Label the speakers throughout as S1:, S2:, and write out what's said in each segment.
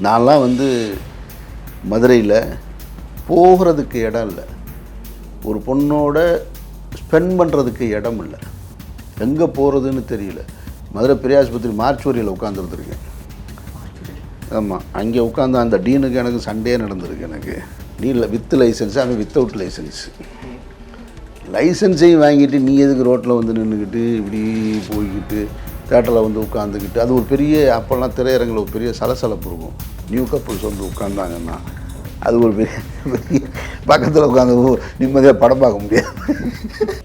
S1: நான்லாம் வந்து மதுரையில் போகிறதுக்கு இடம் இல்லை, ஒரு பொண்ணோட ஸ்பெண்ட் பண்ணுறதுக்கு இடம் இல்லை, எங்கே போகிறதுன்னு தெரியல. மதுரை பெரிய ஆஸ்பத்திரி மார்ச்சுவரியில் உட்காந்துருந்துருக்கேன். ஆமாம், அங்கே உட்காந்து அந்த டீனுக்கு எனக்கு சண்டே நடந்திருக்கு. எனக்கு நீ வித் லைசன்ஸு, அவன் வித்தவுட் லைசன்ஸு. லைசன்ஸையும் வாங்கிட்டு நீ எதுக்கு ரோட்டில் வந்து நின்றுக்கிட்டு இப்படி போய்கிட்டு தேட்டரில் வந்து உட்காந்துக்கிட்டு, அது ஒரு பெரிய, அப்போல்லாம் திரையரங்கில் ஒரு பெரிய சலசலப்பு இருக்கும். நியூ கப்புள்ஸ் வந்து உட்காந்தாங்கன்னா அது ஒரு பெரிய பக்கத்தில் உட்காந்து நிம்மதியாக படம் பார்க்க முடியாது.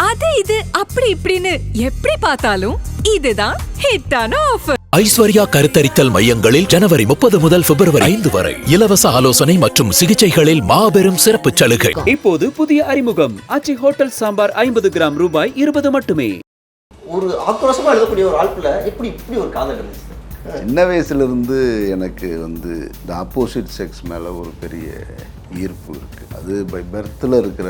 S2: அது இது அப்படி இப்படின்னு எப்படி பார்த்தாலும் இதுதான் ஹிட்டான ஆஃபர்.
S3: ஐஸ்வர்யா கருத்தரித்தல் மையங்களில் ஜனவரி 30 முதல் பிப்ரவரி 5 வரை இலவச ஆலோசனை மற்றும் சிகிச்சைகளில் மாபெரும் சிறப்பு சலுகை.
S4: இப்போது புதிய அறிமுகம் ஆச்சி ஹோட்டல் சாம்பார் 50 கிராம் ரூபாய் 20 மட்டுமே.
S5: ஒரு ஆக்ரோஷமாக எழுதக்கூடிய ஒரு ஆட்குள்ள எப்படி இப்படி ஒரு காதல் இருந்துச்சு?
S1: சின்ன வயசுலேருந்து எனக்கு வந்து இந்த ஆப்போசிட் செக்ஸ் மேலே ஒரு பெரிய ஈர்ப்பு இருக்குது. அது பை பர்த்தில் இருக்கிற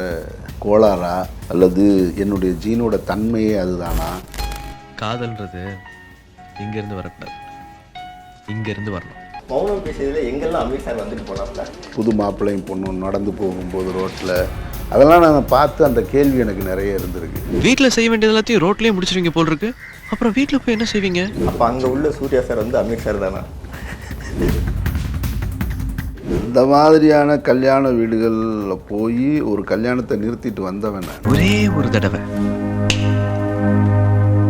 S1: கோளாறா அல்லது என்னுடைய ஜீனோட தன்மையே அதுதானா?
S6: காதல்ன்றது இங்கேருந்து வரக்கூடாது, இங்கேருந்து வரணும்.
S5: மௌனம் பேசியதில் எங்கெல்லாம் அமீர் சார் வந்துட்டு போனாப்ல,
S1: புது மாப்பிள்ளையும் பொண்ணும் நடந்து போகும்போது ரோட்டில், அதெல்லாம் நான் பார்த்து அந்த கேள்வி எனக்கு நிறைய இருந்திருக்கு.
S6: வீட்டில் செய்ய வேண்டியது எல்லாத்தையும் ரோட்லேயே முடிச்சிருவீங்க போல் இருக்கு, அப்புறம் வீட்டில் போய் என்ன செய்வீங்க?
S5: அப்போ அங்கே உள்ள சூர்யா சார் வந்து அமீர் சார் தானே?
S1: இந்த மாதிரியான கல்யாண வீடுகளில் போய் ஒரு கல்யாணத்தை நிறுத்திட்டு வந்தவன் நான்.
S6: ஒரே ஒரு தடவை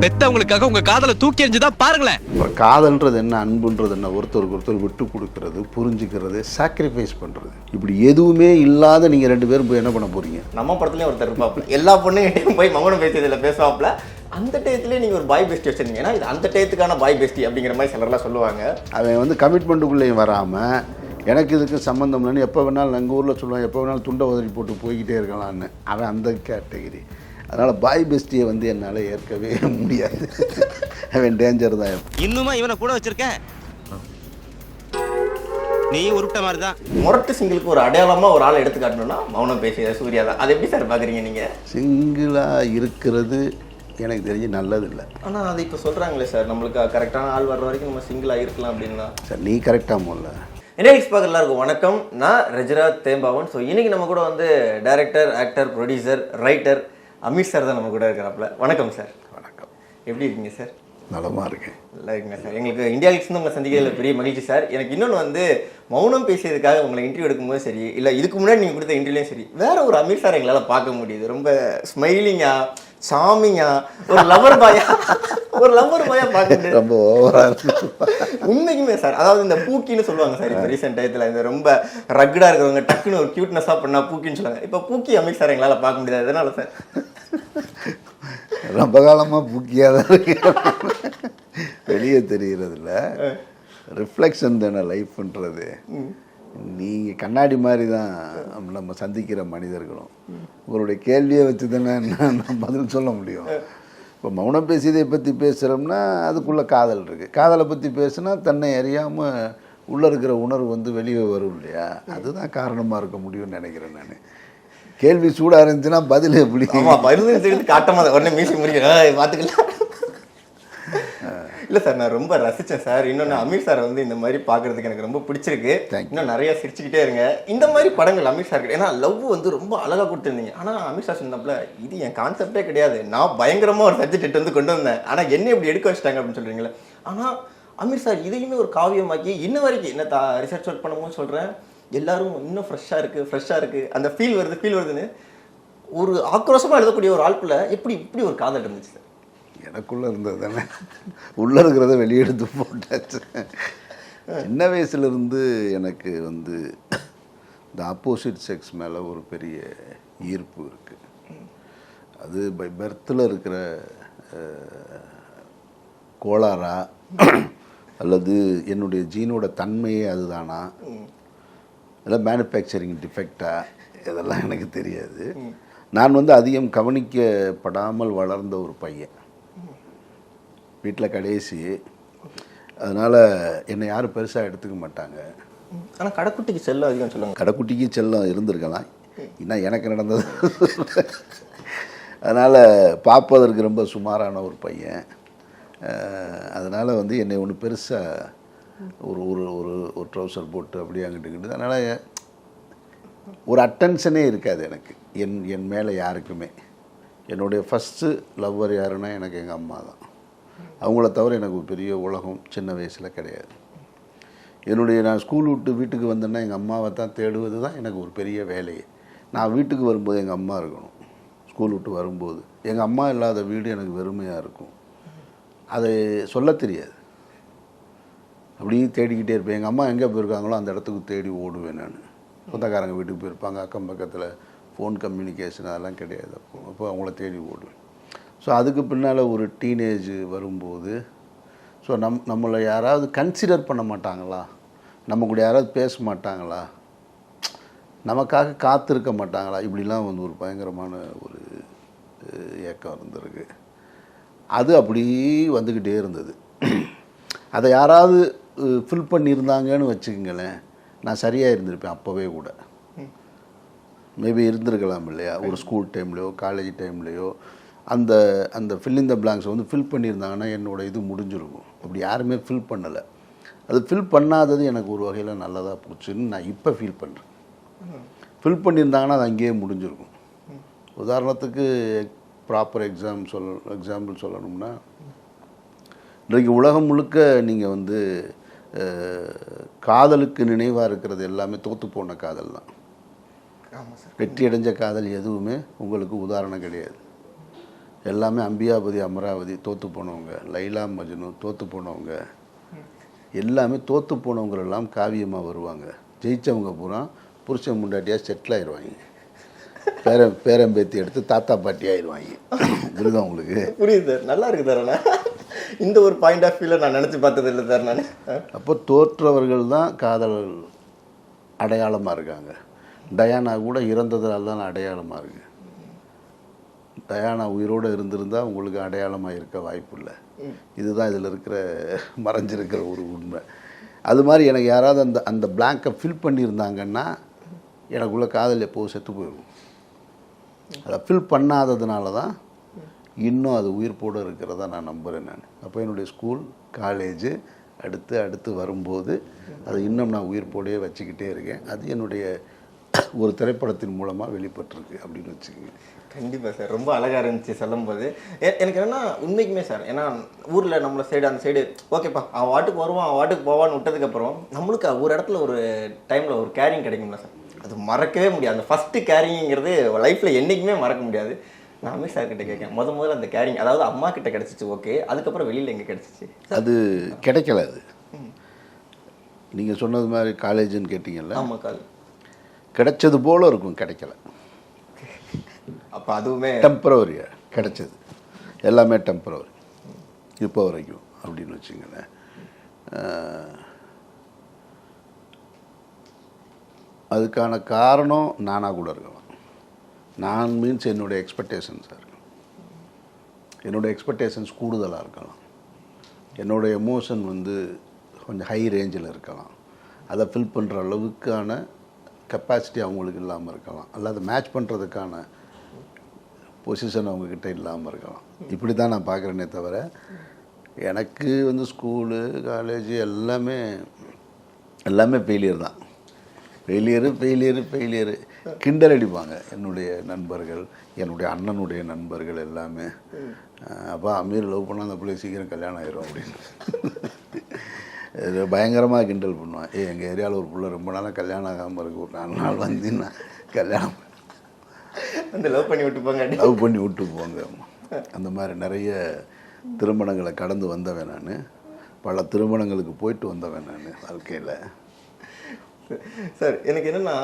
S6: பெத்தவங்களுக்காக உங்க காதலை தூக்கி எறிஞ்சுதான் பாருங்களேன்.
S1: காதல்ன்றது என்ன, அன்புன்றது என்ன, ஒருத்தருக்கு ஒருத்தர் விட்டு கொடுக்கறது, புரிஞ்சுக்கிறது, சாக்ரிஃபைஸ் பண்ணுறது, இப்படி எதுவுமே இல்லாத நீங்கள் 2 பேரும் போய் என்ன பண்ண போகிறீங்க?
S5: நம்ம படத்துலேயும் ஒருத்தர் இருப்பாப்புல, எல்லா பொண்ணுகிட்டையும் போய் மௌனம் பேசியதில் பேசுவாப்புல. அந்த டயத்துலேயே நீங்கள் ஒரு பாய் பெஸ்டி வச்சுருந்தீங்க. ஏன்னா இது அந்த டயத்துக்கான பாய் பெஸ்டி அப்படிங்கிற மாதிரி சிலர்லாம் சொல்லுவாங்க.
S1: அவன் வந்து கமிட்மெண்ட்டுக்குள்ளேயும் வராமல் எனக்கு இதுக்கு சம்மந்தம் இல்லைன்னு எப்போ வேணாலும் எங்கள் ஊரில் சொல்லுவான், எப்போ வேணாலும் துண்டை உதறி போட்டு போய்கிட்டே இருக்கலான்னு. அவன் அந்த கேட்டகிரி. அதனால் பாய் பெஸ்டியை வந்து என்னால் ஏற்கவே முடியாது. அவன் டேஞ்சர் தான்.
S7: இன்னுமா இவனை கூட வச்சிருக்கேன்? நீ உருட்ட மாதிரி தான்.
S5: முரட்டு சிங்கிளுக்கு ஒரு அடையாளமாக ஒரு ஆளை எடுத்து காட்டணும்னா மௌனம் பேசியது சூர்யா தான். அது எப்படி சார் பார்க்குறீங்க நீங்கள்?
S1: சிங்கிளாக இருக்கிறது எனக்கு தெரிஞ்சு நல்லதில்லை.
S5: ஆனால் அது இப்போ சொல்கிறாங்களே சார், நம்மளுக்கு கரெக்டான ஆள் வர்ற வரைக்கும் நம்ம சிங்கிளாக இருக்கலாம் அப்படின்னா.
S1: சார் நீ கரெக்டாக போடல.
S5: என்எக்ஸ் பார்க்குற எல்லாருக்கும் வணக்கம். நான் ரஜராஜ் தேம்பாவன். ஸோ இன்றைக்கி நம்ம கூட வந்து director, actor, producer, writer Ameer sir தான் நம்ம கூட இருக்கிறாப்புல. வணக்கம் சார்.
S1: வணக்கம்.
S5: எப்படி இருக்கீங்க சார்?
S1: நலமாக இருக்கேன்.
S5: நல்லா இருக்குங்க சார். எங்களுக்கு இந்தியா லிக்ஸ் உங்களை சந்திக்கிறதுல பெரிய மகிழ்ச்சி சார். எனக்கு இன்னொன்று வந்து மௌனம் பேசியதுக்காக உங்களை இன்டர்வியூ எடுக்கும்போது சரி, இல்லை இதுக்கு முன்னாடி நீங்கள் கொடுத்த இன்டர்வியூலையும் சரி, வேற ஒரு அமீர் சார் எங்களால் பார்க்க முடியுது. ரொம்ப ஸ்மைலிங்காக, சாமிங்காக, ஒரு லவர் பாயா பார்க்குறது
S1: ரொம்ப ஓவராக
S5: உண்மைக்குமே சார். அதாவது இந்த பூக்கின்னு சொல்லுவாங்க சார். இப்போ ரீசெண்ட் டயத்தில் இந்த ரொம்ப ரக்கடாக இருக்கிறவங்க டக்குன்னு ஒரு க்யூட்னஸாக பண்ணால் பூக்கின்னு சொல்லுவாங்க. இப்போ பூக்கி அமீர் சார் எங்களால் பார்க்க முடியாது. அதனால சார்
S1: ரொம்ப காலமாக பூக்கியாக தான் இருக்கு. வெளியே தெரிகிறதில்ல. ரிஃப்ளெக்ஷன் தானே லைஃப்ன்றது. நீங்கள் கண்ணாடி மாதிரி தான் நம்ம சந்திக்கிற மனிதர்களும். உங்களுடைய கேள்வியை வச்சு தானே நான் பதில் சொல்ல முடியும். இப்போ மௌனம் பேசியதை பற்றி பேசுகிறோம்னா அதுக்குள்ளே காதல் இருக்குது. காதலை பற்றி பேசுனா தன்னை அறியாமல் உள்ளே இருக்கிற உணர்வு வந்து வெளியே வரும் இல்லையா? அதுதான் காரணமாக இருக்க முடியும்னு நினைக்கிறேன் நான். கேள்வி சூடாக இருந்துச்சுன்னா பதில் எப்படி?
S5: பதில் காட்டமாக உடனே மீசி முடிக்கிறேன் பார்த்துக்கலாம். இல்லை சார், நான் ரொம்ப ரசித்தேன் சார். இன்னொன்று அமீர் சார் வந்து இந்த மாதிரி பார்க்குறதுக்கு எனக்கு ரொம்ப பிடிச்சிருக்கு. இன்னும் நிறையா சிரிச்சுக்கிட்டே இருங்க. இந்த மாதிரி படங்கள் அமீர் சார், ஏன்னா லவ் வந்து ரொம்ப அழகாக கொடுத்துருந்தீங்க. ஆனால் அமீர் சார் சொன்னப்பல இது என் கான்செப்டே கிடையாது, நான் பயங்கரமாக ஒரு சப்ஜெக்ட் வந்து கொண்டு வந்தேன், ஆனால் என்ன இப்படி எடுக்க வச்சிட்டாங்க அப்படின்னு சொல்கிறீங்களே. ஆனால் அமீர் சார் இதையுமே ஒரு காவியமாக்கி இன்ன வரைக்கும் என்ன ரிசர்ச் ஒர்க் பண்ணும்போது சொல்கிறேன், எல்லாரும் இன்னும் ஃப்ரெஷ்ஷாக இருக்குது அந்த ஃபீல் வருதுன்னு ஒரு ஆக்ரோஷமாக எழுதக்கூடிய ஒரு ஆட்குள்ள எப்படி இப்படி ஒரு காதல் இருந்துச்சு சார்?
S1: எனக்குள்ளே இருந்தது தானே, உள்ளே இருக்கிறத வெளியெடுத்து போட்டாச்சு. சின்ன வயசுலேருந்து எனக்கு வந்து இந்த ஆப்போசிட் செக்ஸ் மேலே ஒரு பெரிய ஈர்ப்பு இருக்குது. அது பை பர்த்தில் இருக்கிற கோளாறா அல்லது என்னுடைய ஜீனோட தன்மையே அதுதானா, இல்லை மேனுஃபேக்சரிங் டிஃபெக்டா, இதெல்லாம் எனக்கு தெரியாது. நான் வந்து அதிகம் கவனிக்கப்படாமல் வளர்ந்த ஒரு பையன், வீட்டில் கடைசி. அதனால் என்னை யாரும் பெருசாக எடுத்துக்க மாட்டாங்க.
S5: ஆனால் கடைக்குட்டிக்கு செல்லம் அதிகம் சொல்லுவாங்க.
S1: கடைக்குட்டிக்கு செல்லம் இருந்திருக்கலாம், இன்னும் எனக்கு நடந்தது. அதனால் பார்ப்பதற்கு ரொம்ப சுமாரான ஒரு பையன். அதனால் வந்து என்னை ஒன்று பெருசாக ஒரு ஒரு ஒரு ஒரு ட்ரௌசர் போட்டு அப்படியே அங்கிட்டு அதனால் ஒரு அட்டென்ஷனே இருக்காது எனக்கு என் மேலே யாருக்குமே. என்னுடைய ஃபஸ்ட்டு லவ்வர் யாருன்னா எனக்கு எங்கள் அம்மா தான். அவங்கள தவிர எனக்கு ஒரு பெரிய உலகம் சின்ன வயசில் கிடையாது. நான் ஸ்கூல் விட்டு வீட்டுக்கு வந்தேன்னா எங்கள் அம்மாவை தான் தேடுவது தான் எனக்கு ஒரு பெரிய வேலையே. நான் வீட்டுக்கு வரும்போது எங்கள் அம்மா இருக்கணும். ஸ்கூல் விட்டு வரும்போது எங்கள் அம்மா இல்லாத வீடு எனக்கு வெறுமையாக இருக்கும். அதை சொல்ல தெரியாது. அப்படியே தேடிக்கிட்டே இருப்பேன். எங்கள் அம்மா எங்கே போயிருக்காங்களோ அந்த இடத்துக்கு தேடி ஓடுவேன் நான். சொந்தக்காரங்க வீட்டுக்கு போயிருப்பாங்க, அக்கம் பக்கத்தில் ஃபோன் கம்யூனிகேஷன் அதெல்லாம் கிடையாது. அப்போ அவங்கள தேடி ஓடுவேன். ஸோ அதுக்கு பின்னால் ஒரு டீனேஜ் வரும்போது ஸோ நம்மளை யாராவது கன்சிடர் பண்ண மாட்டாங்களா, நம்ம கூட யாராவது பேச மாட்டாங்களா, நமக்காக காத்திருக்க மாட்டாங்களா, இப்படிலாம் வந்து ஒரு பயங்கரமான ஒரு ஏக்கம் இருந்திருக்கு. அது அப்படியே வந்துக்கிட்டே இருந்தது. அதை யாராவது ஃபில் பண்ணியிருந்தாங்கன்னு வச்சுக்கோங்களேன், நான் சரியாக இருந்திருப்பேன். அப்போவே கூட மேபி இருந்திருக்கலாம் இல்லையா. ஒரு ஸ்கூல் டைம்லையோ காலேஜ் டைம்லையோ அந்த அந்த ஃபில் இன் த பிளாங்க்ஸை வந்து ஃபில் பண்ணியிருந்தாங்கன்னா என்னோடய இது முடிஞ்சிருக்கும். அப்படி யாருமே ஃபில் பண்ணலை. அது ஃபில் பண்ணாதது எனக்கு ஒரு வகையில் நல்லதாக போச்சுன்னு நான் இப்போ ஃபீல் பண்ணுறேன். ஃபில் பண்ணியிருந்தாங்கன்னா அது அங்கேயே முடிஞ்சிருக்கும். உதாரணத்துக்கு ப்ராப்பர் எக்ஸாம்பிள் சொல்லணும்னா, இன்றைக்கு உலகம் முழுக்க நீங்கள் வந்து காதலுக்கு நினைவாக இருக்கிறது எல்லாமே தோற்று போன காதல் தான். வெற்றி அடைஞ்ச காதல் எதுவுமே உங்களுக்கு உதாரணம் கிடையாது. எல்லாமே அம்பியாபதி அமராவதி தோற்று போனவங்க, லைலா மஜ்னு தோற்று போனவங்க, எல்லாமே தோற்று போனவங்களெல்லாம் காவியமாக வருவாங்க. ஜெயித்தவங்க பூரா புருஷன் முண்டாட்டியாக செட்டில் ஆயிடுவாங்க. பேரம்பேத்தி எடுத்து தாத்தா பாட்டி ஆயிடுவாங்க. புரியுதா உங்களுக்கு?
S5: புரியுது சார், நல்லா இருக்குது சார். ஆனால் இந்த ஒரு பாயிண்ட் ஆஃப் வியூவில் நான் நினச்சி பார்த்தது இல்லை சார் நான்.
S1: அப்போ தோற்றவர்கள் தான் காதல் அடையாளமாக இருக்காங்க. டயானா கூட இறந்ததால் தான் அடையாளமாக இருக்குது. டயானா உயிரோடு இருந்திருந்தால் உங்களுக்கு அடையாளமாக இருக்க வாய்ப்பு இல்லை. இதுதான் இதில் இருக்கிற மறைஞ்சிருக்கிற ஒரு உண்மை. அது மாதிரி எனக்கு யாராவது அந்த பிளாங்கை ஃபில் பண்ணியிருந்தாங்கன்னா எனக்குள்ள காதல் எப்போது செத்து போயிடும். அதை ஃபில் பண்ணாததுனால தான் இன்னும் அது உயிர்ப்போடு இருக்கிறதா நான் நம்புகிறேன் நான். அப்போ என்னுடைய ஸ்கூல் காலேஜு அடுத்து வரும்போது அதை இன்னும் நான் உயிர்ப்போடையே வச்சுக்கிட்டே இருக்கேன். அது என்னுடைய ஒரு திரைப்படத்தின் மூலமாக வெளிப்பட்டிருக்கு அப்படின்னு வச்சுக்கோங்க.
S5: கண்டிப்பாக சார், ரொம்ப அழகாக இருந்துச்சு சொல்லும்போது. எனக்கு என்னென்னா உண்மைக்குமே சார், ஏன்னா ஊரில் நம்மளை சைடு அந்த சைடு ஓகேப்பா அவன் வாட்டுக்கு வருவான் அவன் வாட்டுக்கு போவான்னு விட்டதுக்கப்புறம் நம்மளுக்கு ஒரு இடத்துல ஒரு டைமில் ஒரு கேரிங் கிடைக்கும்ல சார், அது மறக்கவே முடியாது. அந்த ஃபஸ்ட்டு கேரிங்கிறது லைஃப்பில் என்றைக்குமே மறக்க முடியாது. நான் அமீர் சார் கிட்ட கேட்கேன், முதல்ல அந்த கேரிங் அதாவது அம்மா கிட்ட கிடச்சிச்சு, ஓகே, அதுக்கப்புறம் வெளியில் எங்கே கிடச்சிச்சு?
S1: அது கிடைக்கல. அது நீங்கள் சொன்னது மாதிரி காலேஜுன்னு கேட்டிங்கல்ல.
S5: ஆமாம், கால்
S1: கிடைச்சது போல் இருக்கும், கிடைக்கல.
S5: அப்போ அதுவுமே
S1: டெம்பரவரியாக கிடைச்சது, எல்லாமே டெம்பரவரி இப்போ வரைக்கும் அப்படின்னு வச்சுங்களேன். அதுக்கான காரணம் நானாக கூட இருக்கலாம். நான் மீன்ஸ் என்னுடைய எக்ஸ்பெக்டேஷன்ஸாக இருக்கலாம், என்னுடைய எக்ஸ்பெக்டேஷன்ஸ் கூடுதலாக இருக்கலாம், என்னுடைய எமோஷன் வந்து கொஞ்சம் ஹை ரேஞ்சில் இருக்கலாம். அதை ஃபில் பண்ணுற அளவுக்கான கெப்பாசிட்டி அவங்களுக்கு இல்லாமல் இருக்கலாம், அல்லது மேட்ச் பண்ணுறதுக்கான பொசிஷன் அவங்கக்கிட்ட இல்லாமல் இருக்கலாம். இப்படி தான் நான் பார்க்குறேனே தவிர எனக்கு வந்து ஸ்கூலு காலேஜு எல்லாமே ஃபெயிலியர் தான். ஃபெயிலியரு கிண்டல் அடிப்பாங்க என்னுடைய நண்பர்கள், என்னுடைய அண்ணனுடைய நண்பர்கள் எல்லாமே. அப்பா அமீர் லவ் பண்ணால் அந்த பிள்ளை சீக்கிரம் கல்யாணம் ஆயிரும் அப்படின்னு பயங்கரமாக கிண்டல் பண்ணுவான். எங்கள் ஏரியாவில் ஒரு பிள்ளை ரொம்ப நாளாக கல்யாணம் ஆகாமல் இருக்குது, ஒரு 4 நாள் வந்தீங்கன்னா கல்யாணம்
S5: அந்த லவ் பண்ணி
S1: விட்டு போங்க. அந்த மாதிரி நிறைய திருமணங்களை கடந்து வந்தவன் நான், பல திருமணங்களுக்கு போயிட்டு வந்தவன் நான் வாழ்க்கையில்.
S5: சார் எனக்கு என்னென்னா,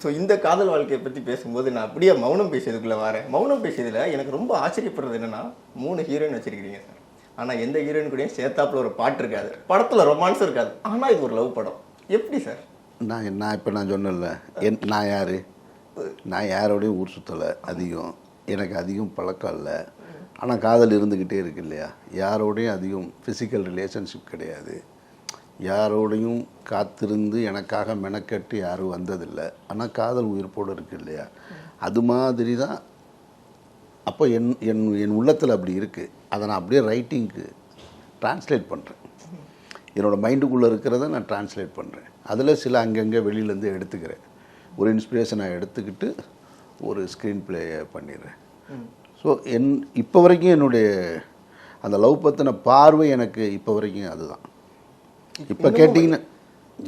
S5: ஸோ இந்த காதல் வாழ்க்கையை பற்றி பேசும்போது நான் அப்படியே மௌனம் பேசியதுக்குள்ளே வரேன். மௌனம் பேசியதில் எனக்கு ரொம்ப ஆச்சரியப்படுறது என்னென்னா, 3 ஹீரோயின் வச்சுருக்கிறீங்க சார், ஆனால் எந்த ஹீரோயின் கூடயும் சேர்த்தாப்புல ஒரு பாட்டு இருக்காது, படத்தில் ரொமான்ஸ் இருக்காது, ஆனால் இது ஒரு லவ் படம். எப்படி சார்?
S1: நான் சொன்னேன்ல, நான் யார், நான் யாரோடையும் ஊர் சுற்றலை அதிகம், எனக்கு அதிகம் பழக்கம் இல்லை, ஆனால் காதல் இருந்துக்கிட்டே இருக்கு இல்லையா. யாரோடையும் அதிகம் ஃபிசிக்கல் ரிலேஷன்ஷிப் கிடையாது, யாரோடையும் காத்திருந்து எனக்காக மெனக்கட்டு யாரும் வந்ததில்லை, ஆனால் காதல் உயிர்ப்போடு இருக்குது இல்லையா. அது மாதிரி தான். அப்போ என் உள்ளத்தில் அப்படி இருக்குது. அதை நான் அப்படியே ரைட்டிங்க்கு ட்ரான்ஸ்லேட் பண்ணுறேன். என்னோடய மைண்டுக்குள்ளே இருக்கிறத நான் ட்ரான்ஸ்லேட் பண்ணுறேன். அதில் சில அங்கங்கே வெளியிலேருந்து எடுத்துக்கிறேன். ஒரு இன்ஸ்பிரேஷனை எடுத்துக்கிட்டு ஒரு ஸ்க்ரீன் ப்ளேயை பண்ணிடுறேன். ஸோ இப்போ வரைக்கும் என்னுடைய அந்த லவ் பற்றின பார்வை எனக்கு இப்போ வரைக்கும் அதுதான். இப்போ கேட்டிங்கன்னா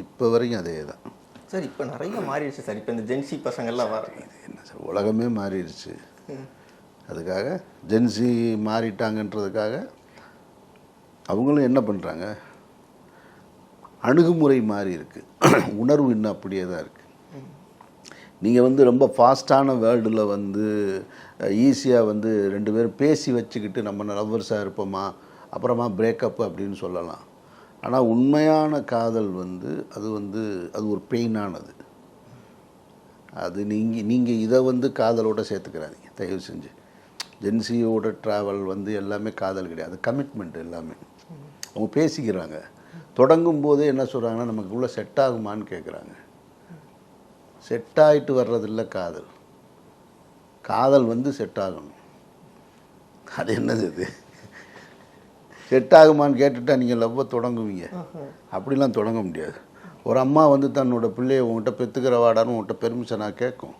S1: இப்போ வரைக்கும் அதே தான்
S5: சார். இப்போ நிறைய மாறிடுச்சு சார். இப்போ இந்த ஜென்சி பசங்கள்லாம் வர
S1: என்ன சார், உலகமே மாறிடுச்சு. அதுக்காக ஜென்சி மாறிட்டாங்கன்றதுக்காக அவங்களும் என்ன பண்ணுறாங்க, அணுகுமுறை மாறி இருக்குது, உணர்வு இன்னும் அப்படியே தான் இருக்குது. நீங்கள் ரொம்ப ஃபாஸ்ட்டான வேர்ல்டில் ஈஸியாக 2 பேரும் பேசி வச்சுக்கிட்டு நம்ம லவ்வர்ஸாக இருப்போமா அப்புறமா பிரேக்கப் அப்படின்னு சொல்லலாம். ஆனால் உண்மையான காதல் அது ஒரு பெயினானது. அது நீங்கள் இதை காதலோட சேர்த்துக்கிறாதீங்க தயவு செஞ்சு. ஜென்சியோட ட்ராவல் எல்லாமே காதல் கிடையாது, கமிட்மெண்ட் எல்லாமே. அவங்க பேசிக்கிறாங்க, தொடங்கும் போதே என்ன சொல்கிறாங்கன்னா நமக்குள்ளே செட் ஆகுமான்னு கேட்குறாங்க. செட் ஆகிட்டு வர்றதில்ல காதல். காதல் செட் ஆகணும். அது என்னது இது? செட் ஆகுமான்னு கேட்டுட்டா நீங்கள் லவ்வை தொடங்குவீங்க? அப்படிலாம் தொடங்க முடியாது. ஒரு அம்மா தன்னோட பிள்ளையை உங்கள்கிட்ட பெற்றுக்கிறவாடான்னு உங்கள்கிட்ட பெர்மிஷனாக கேட்கும்.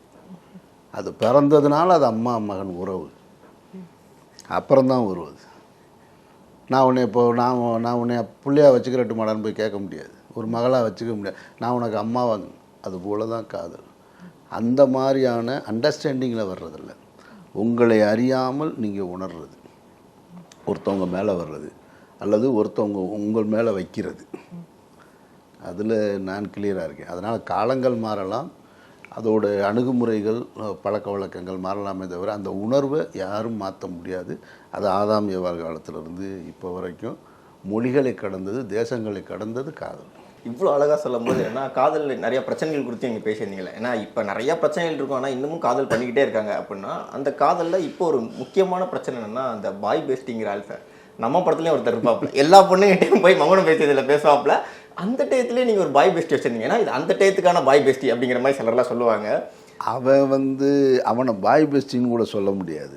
S1: அது பிறந்ததுனால அது அம்மா மகன் உறவு. அப்புறம்தான் வருவது. நான் உன்னை பிள்ளையாக வச்சுக்கிறட்டு மாடான்னு போய் கேட்க முடியாது. ஒரு மகளாக வச்சுக்க முடியாது. நான் உனக்கு அம்மாவை. அது போல தான் காதல். அந்த மாதிரியான அண்டர்ஸ்டாண்டிங்கில் வர்றதில்ல. உங்களை அறியாமல் நீங்கள் உணர்றது, ஒருத்தவங்க மேலே வர்றது அல்லது ஒருத்தவங்க உங்கள் மேலே வைக்கிறது, அதில் நான் கிளியராக இருக்கேன். அதனால் காலங்கள் மாறலாம், அதோட அணுகுமுறைகள் பழக்க வழக்கங்கள் மாறலாமே தவிர அந்த உணர்வை யாரும் மாற்ற முடியாது. அது ஆதாம் ஏவாள் காலத்திலிருந்து இப்போ வரைக்கும் மொழிகளை கடந்தது, தேசங்களை கடந்தது காதல்.
S5: இவ்வளோ அழகாக சொல்லும் போது ஏன்னா காதலில் நிறைய பிரச்சனைகள் குறித்து நீங்கள் பேசியிருந்தீங்களே. ஏன்னா இப்போ நிறையா பிரச்சனைகள் இருக்கும், ஆனால் இன்னமும் காதல் பண்ணிக்கிட்டே இருக்காங்க. அப்படின்னா அந்த காதலில் இப்போ ஒரு முக்கியமான பிரச்சனை என்னென்னா அந்த பாய் பெஸ்டிங்கிற ஆள் சார். நம்ம படத்துலேயும் ஒருத்தர் இருப்பாப்புல, எல்லா பொண்ணுங்கிட்டையும் போய் மௌனம் பேசியதில் பேசுவாப்புல. அந்த டயத்துலேயே நீங்கள் ஒரு பாய் பெஸ்டி வச்சுருந்தீங்க. ஏன்னா இது அந்த டயத்துக்கான பாய் பெஸ்டி அப்படிங்கிற மாதிரி சிலர்லாம் சொல்லுவாங்க.
S1: அவன் அவனை பாய் பெஸ்டின்னு கூட சொல்ல முடியாது.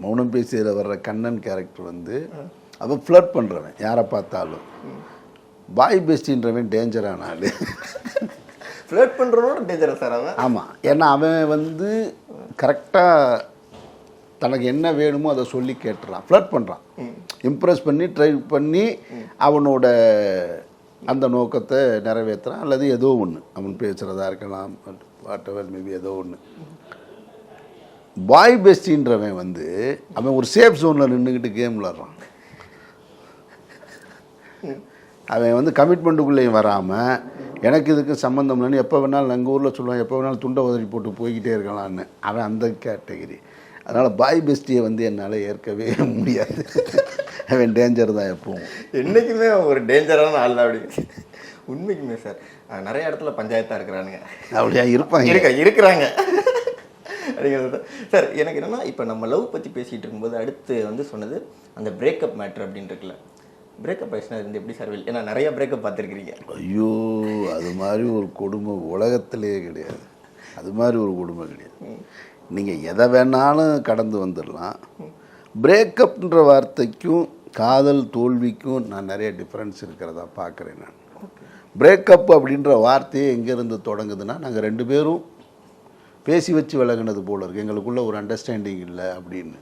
S1: மௌனம் பேசியதில் வர்ற கண்ணன் கேரக்டர் அவன் ஃப்ளர்ட் பண்ணுறவன், யாரை பார்த்தாலும். பாய் பெஸ்டின்றவன் டேஞ்சரான ஆள்.
S5: ஃப்ளர்ட் பண்ணுறவனோட டேஞ்சரா சார் அவன்? ஆமாம்,
S1: ஏன்னா அவன் கரெக்டாக தனக்கு என்ன வேணுமோ அதை சொல்லி கேட்டுறான், ஃப்ளர்ட் பண்ணுறான், இம்ப்ரெஸ் பண்ணி ட்ரை பண்ணி அவனோட அந்த நோக்கத்தை நிறைவேற்றுறான். அல்லது ஏதோ ஒன்று அவன் பேசுகிறதா இருக்கலாம், வாட் எவர் மேபி ஏதோ ஒன்று. பாய் பெஸ்டின்றவன் அவன் ஒரு சேஃப் ஜோனில் நின்றுக்கிட்டு கேம் விளாட்றான். அவன் கமிட்மெண்ட்டுக்குள்ளேயும் வராமல் எனக்கு இதுக்கு சம்மந்தம் இல்லைன்னு எப்போ வேணாலும் எங்கள் ஊரில் சொல்லுவான், எப்போ வேணாலும் துண்டை உதறி போட்டு போய்கிட்டே இருக்கலான்னு. அவன் அந்த கேட்டகரி. அதனால் பாய் பெஸ்டியை என்னால் ஏற்கவே முடியாது. அவன் டேஞ்சர் தான் எப்பவும்.
S5: என்றைக்குமே ஒரு டேஞ்சரான ஆள் தான். அப்படி உண்மைக்குமே சார் நிறைய இடத்துல பஞ்சாயத்தாக இருக்கிறானுங்க.
S1: அப்படியா இருப்பாங்க,
S5: இருக்கிறாங்க அப்படிங்கிறது சார். எனக்கு என்னென்னா இப்போ நம்ம லவ் பற்றி பேசிகிட்டு இருக்கும்போது அடுத்து சொன்னது அந்த பிரேக்கப் மேட்ரு அப்படின்னு இருக்குல்ல. பிரேக்கப் ஆயிடுச்சுன்னா இது எப்படி சார்? ஏன்னா நிறைய பிரேக்கப் பார்த்துருக்கிறீங்க.
S1: ஐயோ, அது மாதிரி ஒரு கொடுமை உலகத்திலேயே கிடையாது. அது மாதிரி ஒரு கொடுமை கிடையாது. நீங்கள் எதை வேணாலும் கடந்து வந்துடலாம். பிரேக்கப்ன்ற வார்த்தைக்கும் காதல் தோல்விக்கும் நான் நிறைய டிஃப்ரென்ஸ் இருக்கிறதா பார்க்குறேன். நான் பிரேக்கப் அப்படின்ற வார்த்தையே எங்கேருந்து தொடங்குதுன்னா, நாங்கள் 2 பேரும் பேசி வச்சு விலகினது போல இருக்குது, எங்களுக்குள்ள ஒரு அண்டர்ஸ்டாண்டிங் இல்லை அப்படின்னு.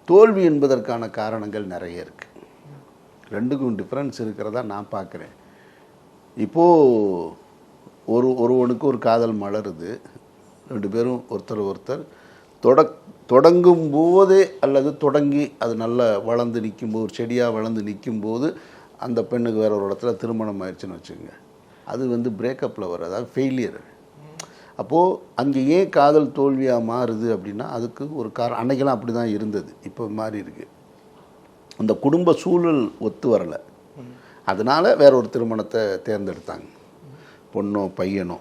S1: தோல்வி என்பதற்கான காரணங்கள் நிறைய இருக்குது. 2க்கும் டிஃப்ரென்ஸ் இருக்கிறதா நான் பார்க்குறேன். இப்போது ஒருவனுக்கு ஒரு காதல் மலருது, 2 பேரும் ஒருத்தர் தொடங்கும் போதே அல்லது தொடங்கி அது நல்லா வளர்ந்து நிற்கும்போது, ஒரு செடியாக வளர்ந்து நிற்கும்போது அந்த பெண்ணுக்கு வேற ஒரு இடத்துல திருமணம் ஆயிடுச்சுன்னு வச்சுக்கோங்க. அது பிரேக்கப்பில் வர, அதாவது ஃபெயிலியர். அப்போது அங்கே ஏன் காதல் தோல்வியாக மாறுது அப்படின்னா அதுக்கு ஒரு காரணம். அன்னைக்கெல்லாம் அப்படி தான் இருந்தது, இப்போ மாறி இருக்குது. அந்த குடும்ப சூழல் ஒத்து வரலை, அதனால் வேற ஒரு திருமணத்தை தேர்ந்தெடுத்தாங்க. பொண்ணோ பையனோ,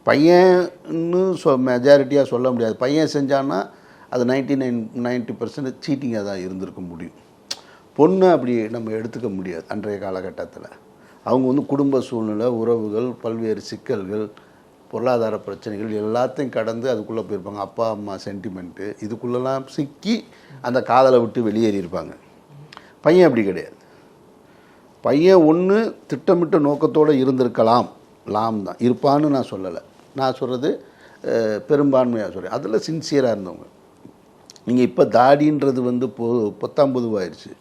S1: பையன்னு மெஜாரிட்டியாக சொல்ல முடியாது. பையன் செஞ்சான்னா அது 90% சீட்டிங்காக தான் இருந்திருக்க முடியும். பொண்ணு அப்படி நம்ம எடுத்துக்க முடியாது. அன்றைய காலகட்டத்தில் அவங்க குடும்ப சூழ்நிலை, உறவுகள், பல்வேறு சிக்கல்கள், பொருளாதார பிரச்சனைகள் எல்லாத்தையும் கடந்து அதுக்குள்ளே போயிருப்பாங்க. அப்பா அம்மா சென்டிமெண்ட்டு இதுக்குள்ளெல்லாம் சிக்கி அந்த காதலை விட்டு வெளியேறியிருப்பாங்க. பையன் அப்படி கிடையாது. பையன் ஒன்று திட்டமிட்ட நோக்கத்தோடு இருந்திருக்கலாம், லாம் தான் இருப்பான்னு நான் சொல்லலை. நான் சொல்கிறது பெரும்பான்மையாக சொல்கிறேன். அதில் சின்சியராக இருந்தவங்க. நீங்கள் இப்போ தாடின்றது வந்து பொத்தாம் பொதுவாகிடுச்சு.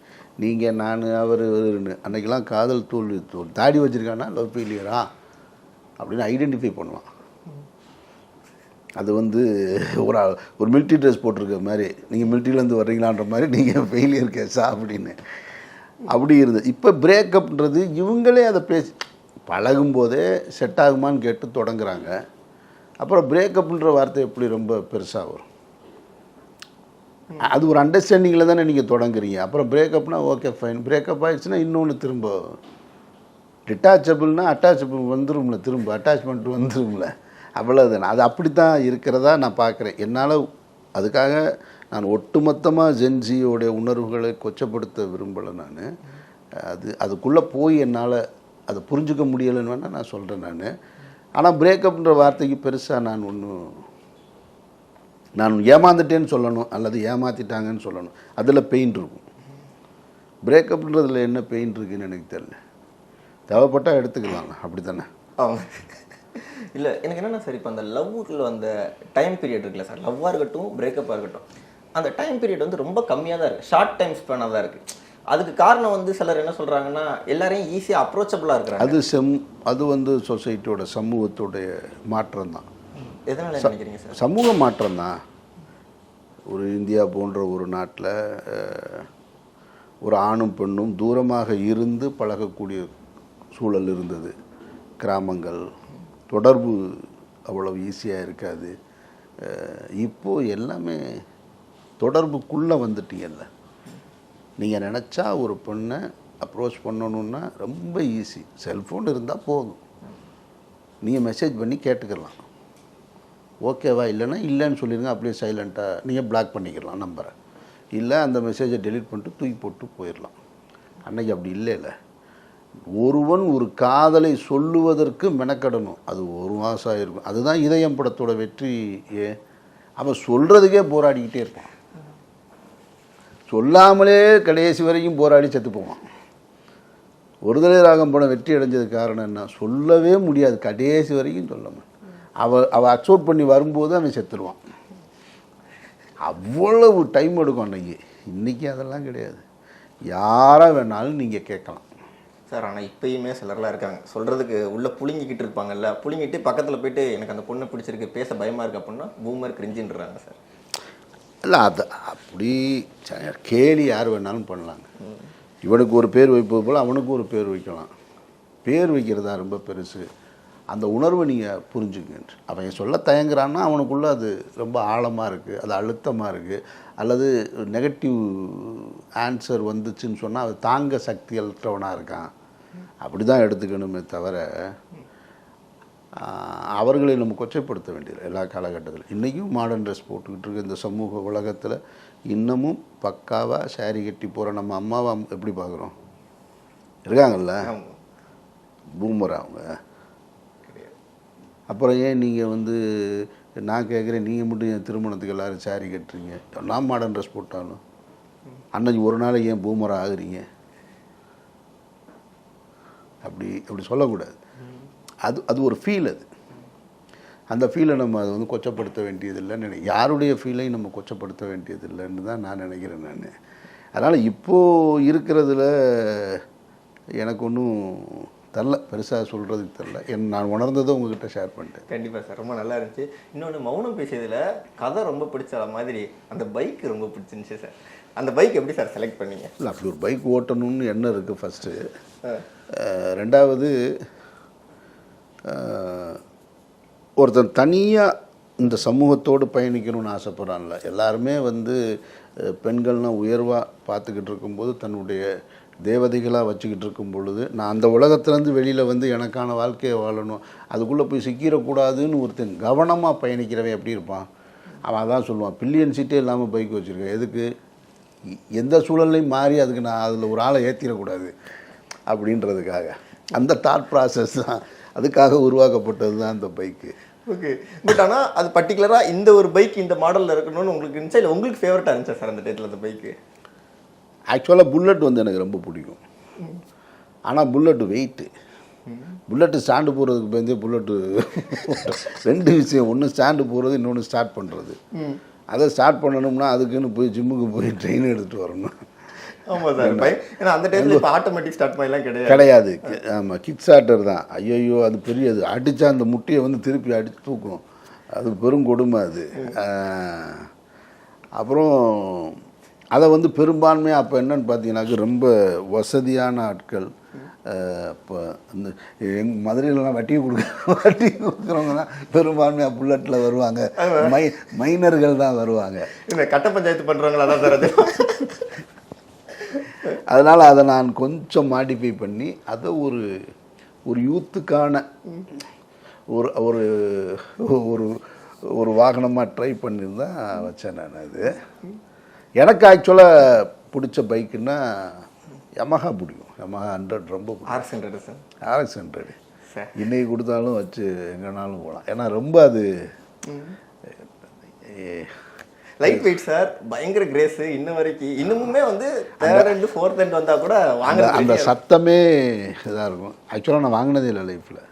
S1: நீங்கள் நான் அவர் அன்றைக்கெல்லாம் காதல் தோல்வி தாடி வச்சுருக்கான்னா லவ் ஃபெயிலியரா அப்படின்னு ஐடென்டிஃபை பண்ணுவான். அது வந்து ஒரு மிலிட்ரி ட்ரெஸ் போட்டிருக்க மாதிரி, நீங்கள் மிலிட்ரியிலேருந்து வர்றீங்களான்ற மாதிரி நீங்கள் ஃபெயிலியர் கேஸா அப்படின்னு அப்படி இருந்தது. இப்போ பிரேக்கப்ன்றது இவங்களே அதை பேசி பழகும்போதே செட் ஆகுமான்னு கேட்டு தொடங்குறாங்க. அப்புறம் பிரேக்கப்ன்ற வார்த்தை எப்படி ரொம்ப பெருசாக வரும்? அது ஒரு அண்டர்ஸ்டாண்டிங்கில் தானே நீங்கள் தொடங்குறீங்க. அப்புறம் பிரேக்கப்னா ஓகே ஃபைன், பிரேக்கப் ஆகிடுச்சுன்னா இன்னொன்று திரும்ப டிட்டாச்சபிள்னா அட்டாச்சபிள் வந்துடும்ல, திரும்ப அட்டாச்மெண்ட் வந்துடும்ல, அவ்வளோதானே. அது அப்படி தான் இருக்கிறதா நான் பார்க்குறேன். என்னால் அதுக்காக நான் ஒட்டுமொத்தமாக ஜென்ஜியோடைய உணர்வுகளை கொச்சப்படுத்த விரும்பலை. நான் அதுக்குள்ளே போய் என்னால் அதை புரிஞ்சுக்க முடியலைன்னு வேணால் நான் சொல்கிறேன் நான். ஆனால் பிரேக்கப்ன்ற வார்த்தைக்கு பெருசாக நான் ஏமாந்துட்டேன்னு சொல்லணும் அல்லது ஏமாற்றிட்டாங்கன்னு சொல்லணும். அதில் பெயின் இருக்கும். பிரேக்கப்ன்றதில் என்ன பெயின் இருக்குதுன்னு எனக்கு தெரியல. தேவைப்பட்டால் எடுத்துக்கலாம், அப்படி தானே?
S5: இல்லை, எனக்கு என்னென்னா சார், இப்போ அந்த லவ்வில் அந்த டைம் பீரியட் இருக்குல்ல சார், லவ்வாக இருக்கட்டும் பிரேக்கப்பாக இருக்கட்டும், அந்த டைம் பீரியட் வந்து ரொம்ப கம்மியாக தான் இருக்குது, ஷார்ட் டைம் ஸ்பேனாக தான் இருக்குது. அதுக்கு காரணம் வந்து சிலர் என்ன சொல்கிறாங்கன்னா, எல்லாரையும் ஈஸியாக அப்ரோச்சபிளாக இருக்கிறாங்க.
S1: அது வந்து சொசைட்டியோட சமூகத்தோடைய மாற்றம் தான்.
S5: எதனால் நினைக்கிறீங்க சார்?
S1: சமூக மாற்றம் தான். ஒரு இந்தியா போன்ற ஒரு நாட்டில் ஒரு ஆணும் பெண்ணும் தூரமாக இருந்து பழகக்கூடிய சூழல் இருந்தது. கிராமங்கள், தொடர்பு அவ்வளவு ஈஸியாக இருக்காது. இப்போது எல்லாமே தொடர்புக்குள்ளே வந்துட்டீங்கல்ல. நீங்கள் நினச்சா ஒரு பெண்ணை அப்ரோச் பண்ணணுன்னா ரொம்ப ஈஸி. செல்ஃபோன் இருந்தால் போதும், நீங்கள் மெசேஜ் பண்ணி கேட்டுக்கலாம். ஓகேவா இல்லைன்னா இல்லைன்னு சொல்லிடுங்க, அப்படியே சைலண்ட்டாக நீங்கள் பிளாக் பண்ணிக்கலாம் நம்பரை. இல்லை அந்த மெசேஜை டெலீட் பண்ணிட்டு தூக்கி போட்டு போயிடலாம். அன்றைக்கி அப்படி இல்லைல்ல. ஒருவன் ஒரு காதலை சொல்லுவதற்கு மெனக்கடணும். அது ஒரு மாதம் இருக்கும். அதுதான் இதயம் படத்தோட வெற்றி. அவன் சொல்கிறதுக்கே போராடிக்கிட்டே இருப்பான். சொல்லாமலே கடைசி வரைக்கும் போராடி செத்து போவான். ஒருதலை ராகம் படம் வெற்றி அடைஞ்சதுக்கு காரணம் என்ன? சொல்லவே முடியாது, கடைசி வரைக்கும் சொல்லாமல் அவள் அக்செப்ட் பண்ணி வரும்போது அவன் செத்துருவான். அவ்வளவு டைம் எடுக்கும் அன்றைக்கி. இன்றைக்கி அதெல்லாம் கிடையாது. யாராக வேணாலும் நீங்கள் கேட்கலாம்
S5: சார். ஆனால் இப்போயுமே சிலர்லாம் இருக்காங்க, சொல்கிறதுக்கு உள்ளே புழுங்கிக்கிட்டு இருப்பாங்கல்ல, புழுங்கிட்டு பக்கத்தில் போயிட்டு எனக்கு அந்த பொண்ணை பிடிச்சிருக்கு, பேச பயமாக இருக்குது அப்படின்னா பூமர் கிரிஞ்சின்றாங்க சார்.
S1: இல்லை, அது அப்படி கேலி யார் வேணாலும் பண்ணலாங்க. இவனுக்கு ஒரு பேர் வைப்பது போல் அவனுக்கு ஒரு பேர் வைக்கலாம். பேர் வைக்கிறதா ரொம்ப பெருசு. அந்த உணர்வை நீங்கள் புரிஞ்சுங்க. அவன் சொல்ல தயங்குறான்னா அவனுக்குள்ளே அது ரொம்ப ஆழமாக இருக்குது, அது அழுத்தமாக இருக்குது, அல்லது நெகட்டிவ் ஆன்சர் வந்துச்சுன்னு சொன்னால் அது தாங்க சக்தியற்றவனாக இருக்கான். அப்படி தான் எடுத்துக்கணுமே தவிர அவர்களை நம்ம கொச்சைப்படுத்த வேண்டியது எல்லா காலகட்டத்திலும். இன்றைக்கும் மாடர்ன் ட்ரெஸ் போட்டுக்கிட்டு இருக்க இந்த சமூக உலகத்தில் இன்னமும் பக்காவாக சாரி கட்டி போகிற நம்ம அம்மாவை எப்படி பார்க்குறோம்? இருக்காங்கல்ல, பூமர் அவங்க. அப்புறம் ஏன் நீங்கள் வந்து நான் கேட்குறேன், நீங்கள் மட்டும் என் திருமணத்துக்கு எல்லோரும் சாரி கட்டுறீங்க? நான் மாடர்ன் ட்ரெஸ் போட்டாலும் அன்னைக்கு ஒரு நாள் ஏன் பூமராக ஆகுறீங்க? அப்படி சொல்லக்கூடாது. அது ஒரு ஃபீல். அந்த ஃபீலை நம்ம அதை வந்து கொச்சப்படுத்த வேண்டியதில்லைன்னு யாருடைய ஃபீலையும் நம்ம கொச்சப்படுத்த வேண்டியதில்லைன்னு தான் நான் நினைக்கிறேன் நான். அதனால் இப்போது இருக்கிறதுல எனக்கு ஒன்றும் தெரில, பெருசாக சொல்கிறதுக்கு தெரில. நான் உணர்ந்ததை உங்ககிட்ட ஷேர் பண்ணிட்டேன்.
S5: கண்டிப்பாக சார், ரொம்ப நல்லா இருந்துச்சு. இன்னொன்று, மௌனம் பேசியதில் கதை ரொம்ப பிடிச்ச மாதிரி அந்த பைக் ரொம்ப பிடிச்சிருந்துச்சு சார். அந்த பைக் எப்படி சார் செலக்ட் பண்ணீங்க?
S1: இல்லை, அப்படி ஒரு பைக் ஓட்டணும்னு எண்ணம் இருக்குது ஃபஸ்ட்டு. ரெண்டாவது, ஒருத்தன் தனியாக இந்த சமூகத்தோடு பயணிக்கணும்னு ஆசைப்பட்றான்ல. எல்லாருமே வந்து பெண்கள்னால் உயர்வாக பார்த்துக்கிட்டு இருக்கும்போது தன்னுடைய தேவதைகளாக வச்சுக்கிட்டு இருக்கும் பொழுது, நான் அந்த உலகத்துலேருந்து வெளியில் வந்து எனக்கான வாழ்க்கையை வாழணும், அதுக்குள்ளே போய் சிக்கிடக்கூடாதுன்னு ஒருத்தன் கவனமாக பயணிக்கிறவன் எப்படி இருப்பான்? அவன் அதான் சொல்லுவான், பில்லியன் சீட்டே இல்லாமல் பைக் வச்சுருக்கேன், எதுக்கு? எந்த சூழல்லையும் மாறி அதுக்கு நான் அதில் ஒரு ஆளை ஏற்றிடக்கூடாது அப்படின்றதுக்காக. அந்த தாட் ப்ராசஸ் தான், அதுக்காக உருவாக்கப்பட்டது தான் அந்த பைக்கு.
S5: ஓகே. பட் ஆனால் அது பர்டிகுலராக இந்த ஒரு பைக் இந்த மாடலில் இருக்கணும்னு உங்களுக்கு இருந்துச்சா, இல்லை உங்களுக்கு ஃபேவரட்டாக இருந்துச்சா சார் அந்த டேட்டில் அந்த பைக்கு?
S1: ஆக்சுவலாக புல்லட் வந்து எனக்கு ரொம்ப பிடிக்கும். ஆனால் புல்லட்டு வெயிட்டு. புல்லட்டு ஸ்டாண்டு போடுறதுக்கு பயந்தே புல்லட்டு 2 விஷயம், ஒன்று ஸ்டாண்டு போடுறது, இன்னொன்று ஸ்டார்ட் பண்ணுறது. அதை ஸ்டார்ட் பண்ணணும்னா அதுக்குன்னு போய் ஜிம்முக்கு போய் ட்ரெயின் எடுத்துகிட்டு வரணும்.
S5: ஆமாம் சார், ஏன்னா அந்த டைமில் இப்போ ஆட்டோமேட்டிக் ஸ்டார்ட் மாதிரிலாம்
S1: கிடையாது. ஆமாம், கிக் ஸ்டார்டர் தான். ஐயோ அது பெரியது, அடித்தா அந்த முட்டையை வந்து திருப்பி அடித்து தூக்கும், அது பெரும் கொடுமை அது. அப்புறம் அதை வந்து பெரும்பான்மையாக அப்போ என்னன்னு பார்த்தீங்கன்னாக்க ரொம்ப வசதியான ஆட்கள், இப்போ இந்த மதுரையிலலாம் வட்டி கொடுக்குறவங்க தான் பெரும்பான்மையாக புல்லட்டில் வருவாங்க. மைனர்கள் தான் வருவாங்க.
S5: இந்த கட்ட பஞ்சாயத்து பண்ணுறவங்களா தான் சார் அது.
S1: அதனால் அதை நான் கொஞ்சம் மாடிஃபை பண்ணி அதை ஒரு யூத்துக்கான ஒரு ஒரு ஒரு ஒரு வாகனமாக ட்ரை பண்ணியிருந்தான் வச்சேன் நான். அது எனக்கு ஆக்சுவலாக பிடிச்ச பைக்குன்னா யமஹா பிடிக்கும். யமஹா 100 ரொம்ப
S5: RX100 சார்.
S1: RX100 இன்னைக்கு கொடுத்தாலும் வச்சு எங்கேனாலும் போகலாம். ஏன்னா ரொம்ப அது
S5: லைட் வெயிட் சார், பயங்கர கிரேஸு. இன்னும் வரைக்கும் இன்னுமே வந்து 3rd and 4th hand வந்தால் கூட வாங்க
S1: அந்த சத்தமே இதாக இருக்கும். ஆக்சுவலாக நான் வாங்கினதே இல்லை லைஃப்பில்,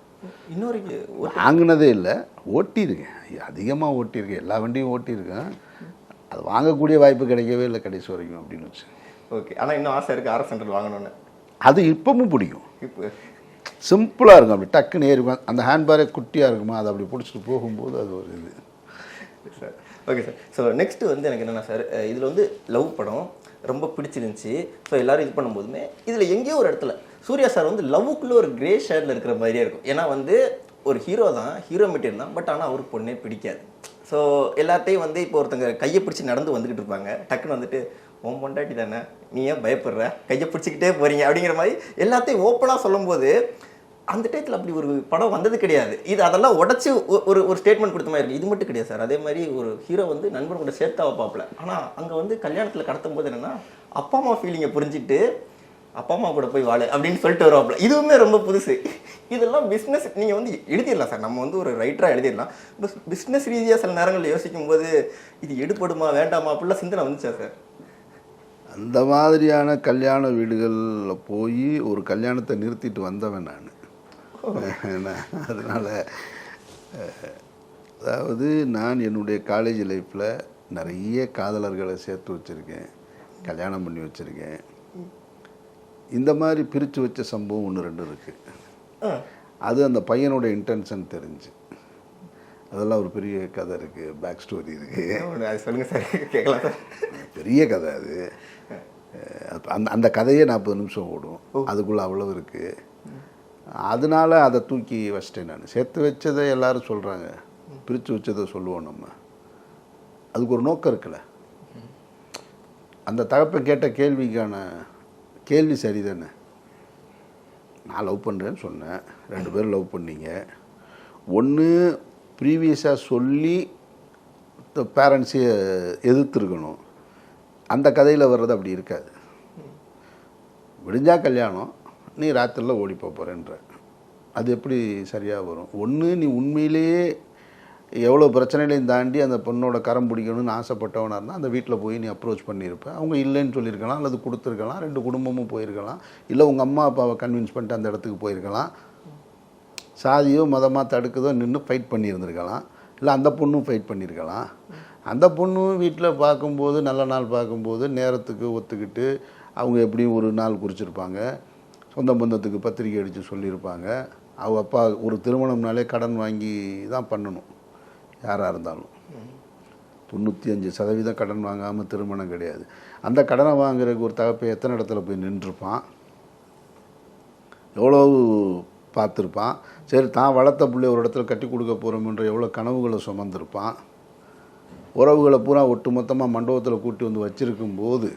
S5: இன்னும் வரைக்கும்
S1: வாங்கினதே இல்லை. ஓட்டியிருக்கேன், அதிகமாக ஓட்டியிருக்கேன், எல்லா வண்டியும் ஓட்டியிருக்கேன். அது வாங்கக்கூடிய வாய்ப்பு கிடைக்கவே இல்லை கடைசி வரைக்கும் அப்படின்னு வச்சு.
S5: ஓகே, ஆனால் இன்னும் ஆசை இருக்குது RX100 வாங்கணுன்னு.
S1: அது இப்பவும் பிடிக்கும்.
S5: இப்போ
S1: சிம்பிளாக இருக்கும், அப்படி டக்குன்னு ஏறிக்கும். அந்த ஹேண்ட்பேரே குட்டியாக இருக்குமா, அதை அப்படி பிடிச்சிட்டு போகும்போது அது ஒரு இது
S5: sir. Okay sir, so next வந்து எனக்கு என்னென்னா சார், இதில் வந்து லவ் படம் ரொம்ப பிடிச்சிருந்துச்சி. ஸோ எல்லோரும் இது பண்ணும்போதுமே இதில் எங்கேயோ ஒரு இடத்துல சூர்யா சார் வந்து லவ்வுக்குள்ளே ஒரு கிரே ஷேடில் இருக்கிற மாதிரியே இருக்கும். ஏன்னா வந்து ஒரு ஹீரோ தான், ஹீரோ மெட்டீரியல் தான், பட் ஆனால் அவருக்கு பொண்ணே பிடிக்காது. ஸோ எல்லாத்தையும் வந்து இப்போ ஒருத்தங்க கையை பிடிச்சி நடந்து வந்துக்கிட்டு இருப்பாங்க, டக்குன்னு வந்துட்டு உன் பொண்டாட்டி தானே, நீ ஏன் பயப்படுற, கையை பிடிச்சிக்கிட்டே போகிறீங்க அப்படிங்கிற மாதிரி எல்லாத்தையும் ஓப்பனாக சொல்லும்போது அந்த டயத்தில் அப்படி ஒரு படம் வந்தது கிடையாது. இது அதெல்லாம் உடச்சி ஒரு ஸ்டேட்மெண்ட் கொடுத்த மாதிரி இருக்குது. இது மட்டும் கிடையாது சார். அதே மாதிரி ஒரு ஹீரோ வந்து நண்பன் கூட சேர்த்தா வைப்பாப்பில், ஆனால் அங்கே வந்து கல்யாணத்தில் கடத்தும் போது என்னென்னா அப்பா அம்மா ஃபீலிங்கை புரிஞ்சுட்டு அப்பா அம்மா கூட போய் வாழு அப்படின்னு சொல்லிட்டு வருவாப்பில். இதுவுமே ரொம்ப புதுசு. இதெல்லாம் பிஸ்னஸ் நீங்கள் வந்து எழுதிடலாம் சார், நம்ம வந்து ஒரு ரைட்டராக எழுதிடலாம். பிஸ்னஸ் ரீதியாக சில நேரங்களில் யோசிக்கும் போது இது எடுப்படுமா வேண்டாமா அப்படிலாம் சிந்தனை வந்துச்சா சார்?
S1: அந்த மாதிரியான கல்யாண வீடுகளில் போய் ஒரு கல்யாணத்தை நிறுத்திட்டு வந்தவன் நான். அதனால் அதாவது நான் என்னுடைய காலேஜ் லைஃப்பில் நிறைய காதலர்களை சேர்த்து வச்சுருக்கேன், கல்யாணம் பண்ணி வச்சுருக்கேன். இந்த மாதிரி பிரித்து வச்ச சம்பவம் 1-2 இருக்குது. அது அந்த பையனோட இன்டென்ஷன் தெரிஞ்சு, அதெல்லாம் ஒரு பெரிய கதை இருக்குது, பேக் ஸ்டோரி இருக்குது.
S5: அது சொல்லுங்கள் சார், கேட்கலாம் சார்.
S1: பெரிய கதை அது. அந்த கதையே 40 நிமிஷம் ஓடும், அதுக்குள்ளே அவ்வளோ இருக்குது. அதனால் அதை தூக்கி வச்சிட்டேன் நான். சேர்த்து வச்சதை எல்லோரும் சொல்கிறாங்க, பிரித்து வச்சதை சொல்லுவோம் நம்ம. அதுக்கு ஒரு நோக்கம் இருக்குல்ல. அந்த தகப்பை கேட்ட கேள்விக்கான கேள்வி சரிதானே. நான் லவ் பண்ணுறேன்னு சொன்னேன், 2 பேரும் லவ் பண்ணீங்க. ஒன்று ப்ரீவியஸாக சொல்லி பேரண்ட்ஸை எதிர்த்துருக்கணும். அந்த கதையில் வர்றது அப்படி இருக்காது. விடிஞ்சா கல்யாணம், நீ ராத்திரியில் ஓடி போகிறேன்ற, அது எப்படி சரியாக வரும்? ஒன்று நீ உண்மையிலேயே எவ்வளோ பிரச்சனைகளையும் தாண்டி அந்த பொண்ணோட கரம் பிடிக்கணும்னு ஆசைப்பட்டவனாக இருந்தால் அந்த வீட்டில் போய் நீ அப்ரோச் பண்ணியிருப்பேன். அவங்க இல்லைன்னு சொல்லியிருக்கலாம், அல்லது கொடுத்துருக்கலாம், 2 குடும்பமும் போயிருக்கலாம், இல்லை உங்கள் அம்மா அப்பாவை கன்வின்ஸ் பண்ணிட்டு அந்த இடத்துக்கு போயிருக்கலாம், சாதியோ மதமாக தடுக்குதோ நின்று ஃபைட் பண்ணியிருந்துருக்கலாம், இல்லை அந்த பொண்ணும் ஃபைட் பண்ணியிருக்கலாம். அந்த பொண்ணும் வீட்டில் பார்க்கும்போது நல்ல நாள் பார்க்கும்போது நேரத்துக்கு ஒத்துக்கிட்டு அவங்க எப்படியும் ஒரு நாள் குறிச்சிருப்பாங்க, சொந்த பந்தத்துக்கு பத்திரிக்கை அடித்து சொல்லியிருப்பாங்க. அவங்க அப்பா ஒரு திருமணம்னாலே கடன் வாங்கி தான் பண்ணணும், யாராக இருந்தாலும். 95% கடன் வாங்காமல் திருமணம் கிடையாது. அந்த கடனை வாங்குறதுக்கு ஒரு தகப்பை எத்தனை இடத்துல போய் நின்றுருப்பான், எவ்வளோ பார்த்துருப்பான். சரி, தான் வளர்த்த பிள்ளை ஒரு இடத்துல கட்டி கொடுக்க போகிறோம்ன்ற எவ்வளோ கனவுகளை சுமந்திருப்பான். உறவுகளை பூரா ஒட்டுமொத்தமாக மண்டபத்தில் கூட்டி வந்து வச்சுருக்கும் போது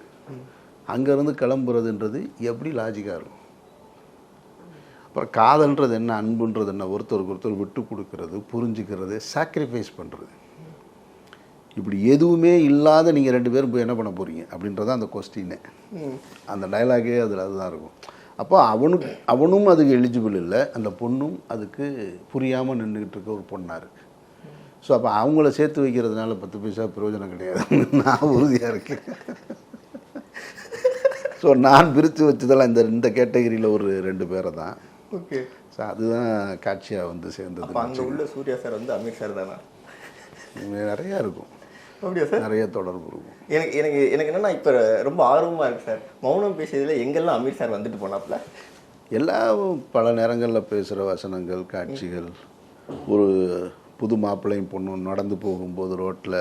S1: அங்கேருந்து கிளம்புறதுன்றது எப்படி லாஜிக்காக இருக்கும்? அப்புறம் காதல்ன்றது என்ன, அன்புன்றது என்ன, ஒருத்தருக்கு ஒருத்தர் விட்டு கொடுக்கறது, புரிஞ்சுக்கிறது, சாக்ரிஃபைஸ் பண்ணுறது. இப்படி எதுவுமே இல்லாத நீங்கள் 2 பேரும் போய் என்ன பண்ண போகிறீங்க அப்படின்றது அந்த கொஸ்டினே. அந்த டைலாகே அதில் அதுதான் இருக்கும். அப்போ அவனும் அதுக்கு எலிஜிபிள் இல்லை, அந்த பொண்ணும் அதுக்கு புரியாமல் நின்றுக்கிட்டு இருக்க ஒரு பொண்ணாக இருக்குது. ஸோ அப்போ அவங்கள சேர்த்து வைக்கிறதுனால 10 பைசா பிரயோஜனம் கிடையாது, நான் உறுதியாக இருக்கேன். ஸோ நான் பிரித்து வச்சதெல்லாம் இந்த கேட்டகரியில் ஒரு 2 பேரை தான்.
S5: ஓகே.
S1: ஸோ அதுதான் காட்சியாக வந்து சேர்ந்தது.
S5: அப்போ அங்கே உள்ள சூர்யா சார் வந்து அமீர் சார் தானா?
S1: நிறையா இருக்கும்.
S5: அப்படியா சார்?
S1: நிறைய தொடர்பு இருக்கும்.
S5: எனக்கு எனக்கு எனக்கு என்னென்னா இப்போ ரொம்ப ஆர்வமாக இருக்குது சார். மௌனம் பேசியதில் எங்கெல்லாம் அமீர் சார் வந்துட்டு போனாப்புல?
S1: எல்லாம் பல நேரங்களில் பேசுகிற வசனங்கள், காட்சிகள், ஒரு புது மாப்பிள்ளையும் பொண்ணும் நடந்து போகும்போது ரோட்டில்,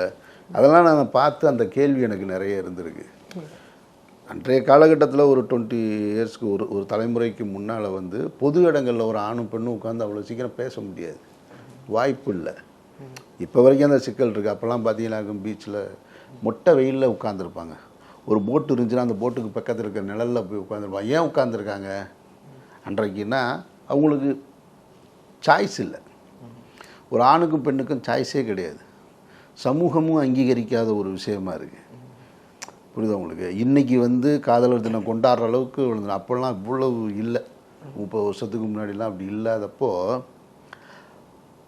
S1: அதெல்லாம் நான் பார்த்து அந்த கேள்வி எனக்கு நிறைய இருந்திருக்கு. அன்றைய காலகட்டத்தில் ஒரு 20 இயர்ஸ்க்கு ஒரு தலைமுறைக்கு முன்னால் வந்து பொது இடங்களில் ஒரு ஆணும் பெண்ணும் உட்காந்து அவ்வளோ சீக்கிரம் பேச முடியாது, வாய்ப்பு இல்லை. இப்போ வரைக்கும் அந்த சிக்கல் இருக்குது. அப்போல்லாம் பார்த்தீங்கன்னா பீச்சில் மொட்டை வெயிலில் உட்காந்துருப்பாங்க. ஒரு போட்டு இருந்துச்சுன்னா அந்த போட்டுக்கு பக்கத்தில் இருக்கிற நிழலில் போய் உட்காந்துருப்பாங்க. ஏன் உட்காந்துருக்காங்க அன்றைக்குன்னா அவங்களுக்கு சாய்ஸ் இல்லை. ஒரு ஆணுக்கும் பெண்ணுக்கும் சாய்ஸே கிடையாது. சமூகமும் அங்கீகரிக்காத ஒரு விஷயமா இருக்குது. புரியுதா உங்களுக்கு? இன்றைக்கி வந்து காதலர் தினம் கொண்டாடுற அளவுக்கு அப்போல்லாம் இவ்வளவு இல்லை. 30 வருஷத்துக்கு முன்னாடிலாம் அப்படி இல்லாதப்போ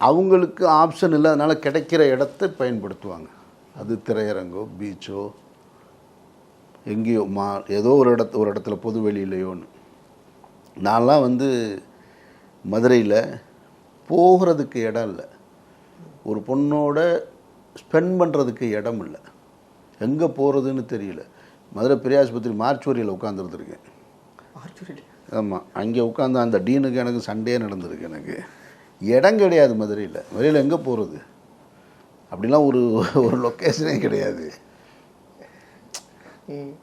S1: அவங்களுக்கு ஆப்ஷன் இல்லை. அதனால் கிடைக்கிற இடத்தை பயன்படுத்துவாங்க. அது திரையரங்கோ, பீச்சோ, எங்கேயோ ஏதோ ஒரு இடத்துல பொது வெளியிலையோன்னு. நான்லாம் வந்து மதுரையில் போகிறதுக்கு இடம் இல்லை, ஒரு பொண்ணோட ஸ்பெண்ட் பண்ணுறதுக்கு இடம் இல்லை, எங்கே போகிறதுன்னு தெரியல. மதுரை பெரியாஸ்பத்திரி மார்ச்சுவரியில் உட்காந்துருந்துருக்கேன். ஆமாம், அங்கே உட்காந்து அந்த டீனுக்கு எனக்கு சண்டே நடந்திருக்கு. எனக்கு இடம் கிடையாது மதுரையில் எங்கே போகிறது அப்படிலாம் ஒரு லொக்கேஷனே கிடையாது.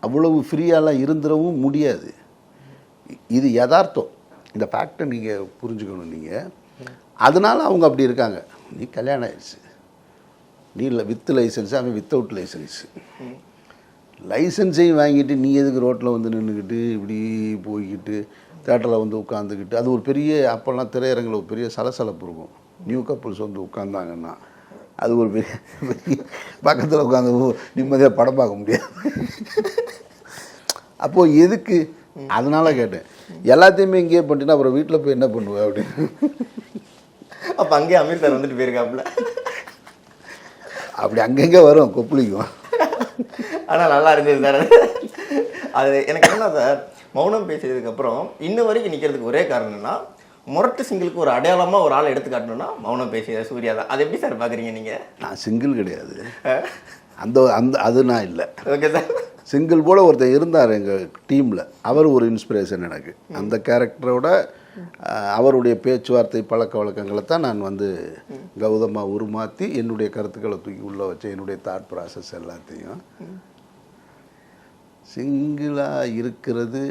S1: அவ்வளவு ஃப்ரீயாலாம் இருந்துடவும் முடியாது. இது யதார்த்தம். இந்த ஃபேக்டை நீங்கள் புரிஞ்சுக்கணும். நீங்கள் அதனால் அவங்க அப்படி இருக்காங்க. நீ கல்யாணம் ஆயிடுச்சு, நீ இல்லை வித் லைசன்ஸு, அவன் வித்தவுட் லைசன்ஸு. லைசன்ஸையும் வாங்கிட்டு நீ எதுக்கு ரோட்டில் வந்து நின்றுக்கிட்டு இப்படி போய்கிட்டு தேட்டரில் வந்து உட்காந்துக்கிட்டு, அது ஒரு பெரிய, அப்போல்லாம் திரையரங்கில் ஒரு பெரிய சலசலப்பு இருக்கும். நியூ கப்புள்ஸ் வந்து உட்காந்தாங்கன்னா அது ஒரு பெரிய பக்கத்தில் உட்காந்து நிம்மதியாக படம் பார்க்க முடியாது. அப்போது எதுக்கு? அதனால் கேட்டேன். எல்லாத்தையுமே இங்கேயே பண்ணிட்டுனா அப்புறம் வீட்டில் போய் என்ன பண்ணுவேன் அப்படின்னு.
S5: அப்போ அங்கேயே அமீர் சார் வந்துட்டு போயிருக்காப்புல.
S1: அப்படி அங்கங்கே வரும், கொப்பளிக்கும்.
S5: ஆனால் நல்லா இருந்தது சார். அது எனக்கு என்ன சார், மௌனம் பேசியதுக்கப்புறம் இன்ன வரைக்கும் நிற்கிறதுக்கு ஒரே காரணம்னா, முரட்டு சிங்கிளுக்கு ஒரு அடையாளமாக ஒரு ஆளை எடுத்து காட்டணும்னா மௌனம் பேசிய சூர்யா தான். அது எப்படி சார் பார்க்குறீங்க நீங்கள்?
S1: நான் சிங்கிள் கிடையாது, அது நான் இல்லை.
S5: Okay sir.
S1: சிங்கிள் போல் ஒருத்தர் இருந்தார் எங்கள் டீமில். அவர் ஒரு இன்ஸ்பிரேஷன் எனக்கு. அந்த கேரக்டரோட அவருடைய பேச்சுவார்த்தை பழக்க வழக்கங்களை தான் நான் வந்து கௌதமாக உருமாற்றி என்னுடைய கருத்துக்களை தூக்கி உள்ளே வச்சேன். என்னுடைய தாட் ப்ராசஸ் எல்லாத்தையும். சிங்கிளாக இருக்கிறது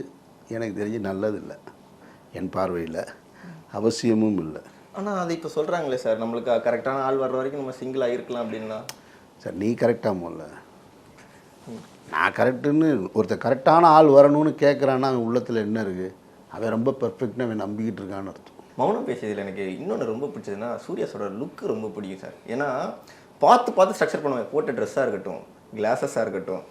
S1: எனக்கு தெரிஞ்சு நல்லதில்லை, என் பார்வையில் அவசியமும் இல்லை.
S5: ஆனால் அது இப்போ சொல்கிறாங்களே சார், நம்மளுக்கு கரெக்டான ஆள் வர்ற வரைக்கும் நம்ம சிங்கிளாக இருக்கலாம் அப்படின்னா.
S1: சார் நீ கரெக்டாக போல, நான் கரெக்டுன்னு ஒருத்தர் கரெக்டான ஆள் வரணும்னு கேட்குறான்னா அவன் உள்ளத்தில் என்ன இருக்குது? அவன் ரொம்ப பெர்ஃபெக்ட்னு அவன் நம்பிக்கிட்டு இருக்கான்னு அர்த்தம்.
S5: மௌனம் பேசியதில் எனக்கு இன்னொன்று ரொம்ப பிடிச்சதுன்னா சூர்யாஸோட லுக்கு ரொம்ப பிடிக்கும் சார். ஏன்னா பார்த்து ஸ்ட்ரக்சர் பண்ணுவேன். போட்ட ட்ரெஸ்ஸாக இருக்கட்டும், கிளாஸஸாக இருக்கட்டும்,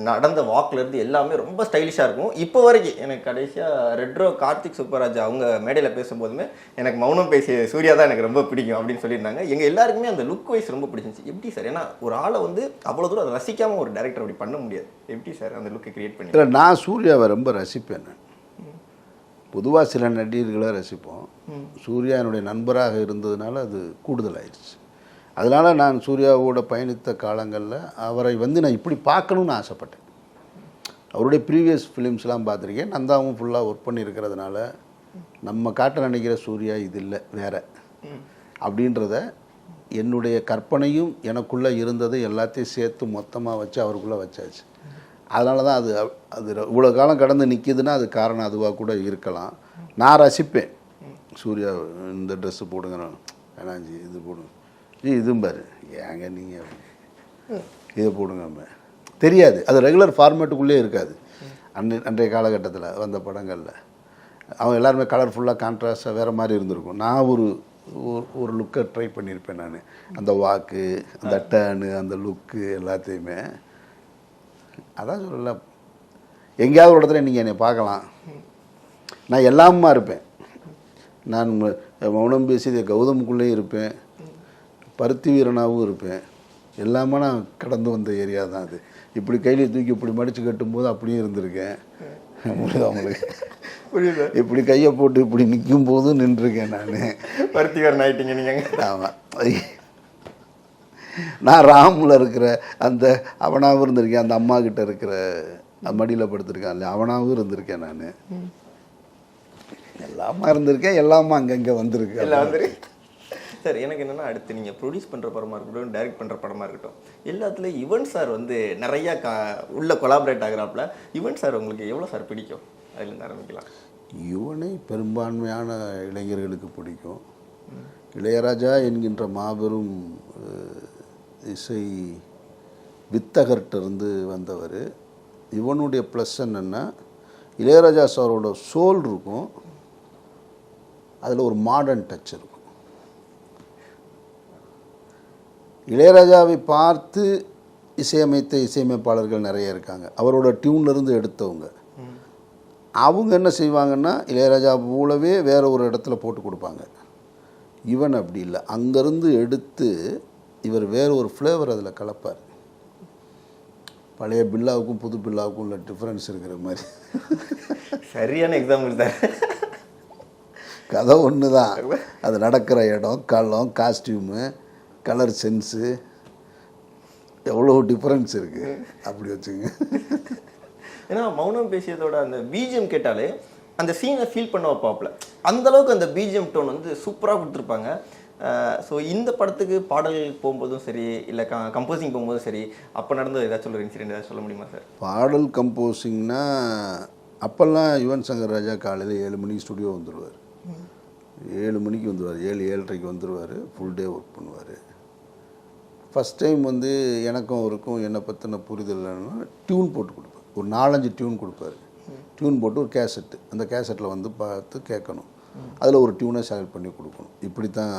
S5: நடந்த வாக்லேருந்து எல்லாமே ரொம்ப ஸ்டைலிஷாக இருக்கும். இப்போ வரைக்கும் எனக்கு கடைசியாக ரெட்ரோ கார்த்திக் சுப்பராஜ் அவங்க மேடையில் பேசும்போதுமே எனக்கு மௌனம் பேசிய சூர்யா தான் எனக்கு ரொம்ப பிடிக்கும் அப்படின்னு சொல்லியிருந்தாங்க. எங்கள் எல்லாருக்குமே அந்த லுக் வைஸ் ரொம்ப பிடிச்சிருந்துச்சு. எப்படி சார்? ஏன்னா ஒரு ஆளை வந்து அவ்வளோ தூரம் அதை ரசிக்காமல் ஒரு டேரக்டர் அப்படி பண்ண முடியாது. எப்படி சார் அந்த லுக்கை கிரியேட் பண்ணி?
S1: இல்லை, நான் சூர்யாவை ரொம்ப ரசிப்பேன். பொதுவாக சில நடிகர்களை ரசிப்போம். சூர்யா என்னுடைய நண்பராக இருந்ததுனால அது கூடுதலாயிடுச்சு. அதனால் நான் சூர்யாவோட பயணித்த காலங்களில் அவரை வந்து நான் இப்படி பார்க்கணுன்னு ஆசைப்பட்டேன். அவருடைய ப்ரீவியஸ் ஃபிலிம்ஸ்லாம் பார்த்துருக்கேன். நந்தாவும் ஃபுல்லாக ஒர்க் பண்ணியிருக்கிறதுனால நம்ம காட்ட நினைக்கிற சூர்யா இது இல்லை, வேறு அப்படின்றத என்னுடைய கற்பனையும் எனக்குள்ளே இருந்தது எல்லாத்தையும் சேர்த்து மொத்தமாக வச்சு அவருக்குள்ளே வச்சாச்சு. அதனால தான் அது இவ்வளோ காலம் கடந்து நிற்கிதுன்னா அது காரணம் அதுவாக கூட இருக்கலாம். நான் ரசிப்பேன். சூர்யா இந்த ட்ரெஸ்ஸு போடுங்க, வேணாஞ்சி இது போடுங்க, இதுவும் பாரு ஏங்க நீங்கள் இதை போடுங்க, தெரியாது. அது ரெகுலர் ஃபார்மேட்டுக்குள்ளே இருக்காது. அன்றைய காலகட்டத்தில் வந்த படங்களில் அவன் எல்லாருமே கலர்ஃபுல்லாக கான்ட்ராஸ்டாக வேறு மாதிரி இருந்திருக்கும். நான் ஒரு லுக்கை ட்ரை பண்ணியிருப்பேன். நான் அந்த வாக்கு, அந்த டேர்னு, அந்த லுக்கு எல்லாத்தையுமே. அதான் சொல்லல, எங்கேயாவது ஒரு இடத்துல நீங்கள் என்னை பார்க்கலாம், நான் எல்லாமா இருப்பேன். நான் மௌனம் பேசிய கௌதமுக்குள்ளேயும் இருப்பேன், பருத்தி வீரனாகவும் இருப்பேன், எல்லாமே நான் கடந்து வந்த ஏரியா தான் அது. இப்படி கையில் தூக்கி இப்படி மடித்து கட்டும்போது அப்படியே இருந்திருக்கேன். புரியுது அவங்களுக்கு?
S5: புரியுது.
S1: இப்படி கையை போட்டு இப்படி நிற்கும் போது நின்றுருக்கேன் நான்.
S5: பருத்திகாரன் ஆகிட்டீங்க நீங்கள்.
S1: ஆமாம். நான் ராமில் இருக்கிற அந்த அவனாவும் இருந்திருக்கேன், அந்த அம்மா கிட்ட இருக்கிற மடியில் படுத்திருக்கேன் இல்லை அவனாவும் இருந்திருக்கேன் நான். எல்லாமா இருந்திருக்கேன், எல்லாமா அங்கங்கே வந்திருக்கேன்.
S5: எல்லாம் வந்துருக்கு. சார் எனக்கு என்னென்னா அடுத்து நீங்கள் ப்ரொடியூஸ் பண்ணுற படமாக இருக்கட்டும், டைரக்ட் பண்ணுற படமாக இருக்கட்டும், எல்லாத்துலேயும் யுவன் சார் வந்து நிறையா உள்ள கொலாபரேட் ஆகிறாப்புல. யுவன் சார் உங்களுக்கு எவ்வளோ சார் பிடிக்கும்? அதுலேருந்து ஆரம்பிக்கலாம்.
S1: யுவனை பெரும்பான்மையான இளைஞர்களுக்கு பிடிக்கும். இளையராஜா என்கின்ற மாபெரும் இசை வித்தகர்கிட்டருந்து வந்தவர். இவனுடைய ப்ளஸ் என்னென்னா இளையராஜா சாரோட சோல் இருக்கும், அதில் ஒரு மாடர்ன் டச் இருக்கும். இளையராஜாவை பார்த்து இசையமைத்த இசையமைப்பாளர்கள் நிறைய இருக்காங்க, அவரோட டியூன்லேருந்து எடுத்தவங்க. அவங்க என்ன செய்வாங்கன்னா இளையராஜா போலவே வேறு ஒரு இடத்துல போட்டு கொடுப்பாங்க. இவன் அப்படி இல்லை, அங்கேருந்து எடுத்து இவர் வேறு ஒரு ஃப்ளேவர் அதில் கலப்பார். பழைய பில்லாவுக்கும் புது பில்லாவுக்கும் உள்ள டிஃப்ரென்ஸ் இருக்கிற மாதிரி.
S5: சரியான எக்ஸாம்பிள் சார்.
S1: கதை ஒன்று தான், அது நடக்கிற இடம், களம், காஸ்டியூமு, கலர் சென்ஸு, எவ்வளோ டிஃப்ரென்ஸ் இருக்குது. அப்படி வச்சுங்க.
S5: ஏன்னா மௌனம் பேசியதோட அந்த பிஜிஎம் கேட்டாலே அந்த சீனை ஃபீல் பண்ண வைப்பாப்புல. அந்தளவுக்கு அந்த பிஜிஎம் டோன் வந்து சூப்பராக கொடுத்துருப்பாங்க. ஸோ இந்த படத்துக்கு பாடல்கள் போகும்போதும் சரி, இல்லை கம்போசிங் போகும்போதும் சரி, அப்போ நடந்த ஏதாச்சும் ஒரு இன்சிடென்ட் ஏதாச்சும் சொல்ல முடியுமா சார்?
S1: பாடல் கம்போசிங்னா அப்போல்லாம் யுவன் சங்கர் ராஜா காலையில் 7 மணிக்கு ஸ்டுடியோ வந்துடுவார். 7 மணிக்கு வந்துடுவார், 7-7:30 வந்துடுவார். ஃபுல் டே ஒர்க் பண்ணுவார். ஃபஸ்ட் டைம் வந்து எனக்கும் அவருக்கும் என்னை பற்றின புரிதல் இல்லைன்னா டியூன் போட்டு கொடுப்பார். ஒரு 4-5 டியூன் கொடுப்பார். டியூன் போட்டு ஒரு கேசட்டு, அந்த கேசட்டில் வந்து பார்த்து கேட்கணும், அதில் ஒரு டியூனை செலக்ட் பண்ணி கொடுக்கணும். இப்படி தான்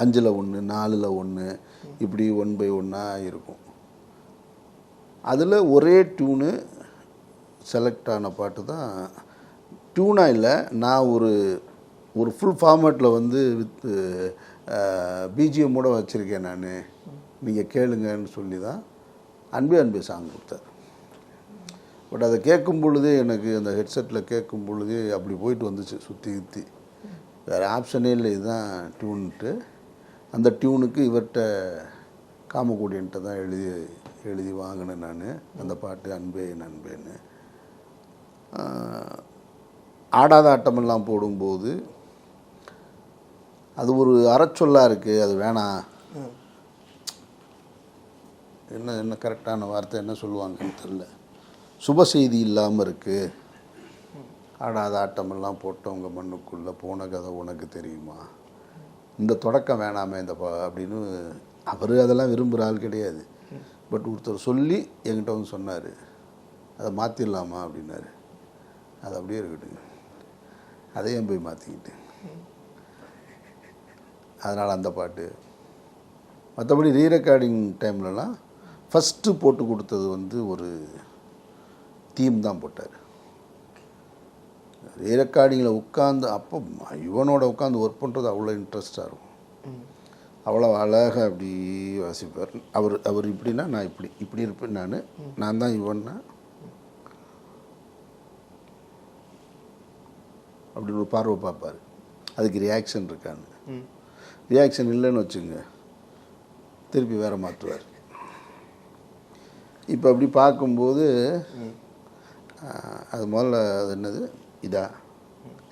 S1: 5ல் 1, 4ல் 1, இப்படி 1 by 1 இருக்கும். அதில் ஒரே டியூனு செலக்ட் ஆன பாட்டு தான். டியூனாக இல்லை, நான் ஒரு ஃபுல் ஃபார்மேட்டில் வந்து வித் பிஜிஎம்மோடு வச்சுருக்கேன் நான், நீங்கள் கேளுங்கன்னு சொல்லி தான் அன்பே அன்பே சாங் கொடுத்தார். பட் அதை கேட்கும் பொழுதே எனக்கு அந்த ஹெட்செட்டில் கேட்கும் பொழுதே அப்படி போயிட்டு வந்துச்சு சுற்றி சுற்றி. வேறு ஆப்ஷனே இல்லை, இதுதான் டியூன்ட்டு. அந்த டியூனுக்கு இவர்கிட்ட காமகோடியன்ட்ட தான் எழுதி வாங்கினேன் நான் அந்த பாட்டு, அன்பே என் அன்பேன்னு. ஆடாத ஆட்டமெல்லாம் போடும்போது அது ஒரு அறச்சொல்லாக இருக்குது, அது வேணாம். என்ன கரெக்டான வார்த்தை என்ன சொல்லுவாங்கன்னு தெரில. சுப செய்தி இல்லாமல் இருக்குது, ஆடாத ஆட்டமெல்லாம் போட்டவங்க மண்ணுக்குள்ளே போன கதை உனக்கு தெரியுமா, இந்த தொடக்கம் வேணாமே இந்த அப்படின்னு. அவர் அதெல்லாம் விரும்புகிற ஆள் கிடையாது. பட் ஒருத்தர் சொல்லி என்கிட்ட வந்து சொன்னார், அதை மாற்றிடலாமா அப்படின்னாரு. அது அப்படியே இருக்கட்டும், அதையும் போய் மாற்றிக்கிட்டேன். அதனால் அந்த பாட்டு. மற்றபடி ரீரெக்கார்டிங் டைம்லலாம் ஃபஸ்ட்டு போட்டு கொடுத்தது வந்து ஒரு தீம் தான் போட்டார். ரீரெக்கார்டிங்கில் உட்காந்து அப்போ இவனோட உட்காந்து ஒர்க் பண்ணுறது அவ்வளோ இன்ட்ரெஸ்டாக இருக்கும். அவ்வளோ அழகாக அப்படி வாசிப்பார். அவர் இப்படின்னா நான் இப்படி இருப்பேன், நான் தான் இவன்னா அப்படின்னு ஒரு பார்வை பார்ப்பார். அதுக்கு ரியாக்ஷன் இருக்கான்னு. ரியாக்ஷன் இல்லைன்னு வச்சுங்க, திருப்பி வேறு மாற்றுவார். இப்போ அப்படி பார்க்கும்போது அது முதல்ல அது என்னது இதா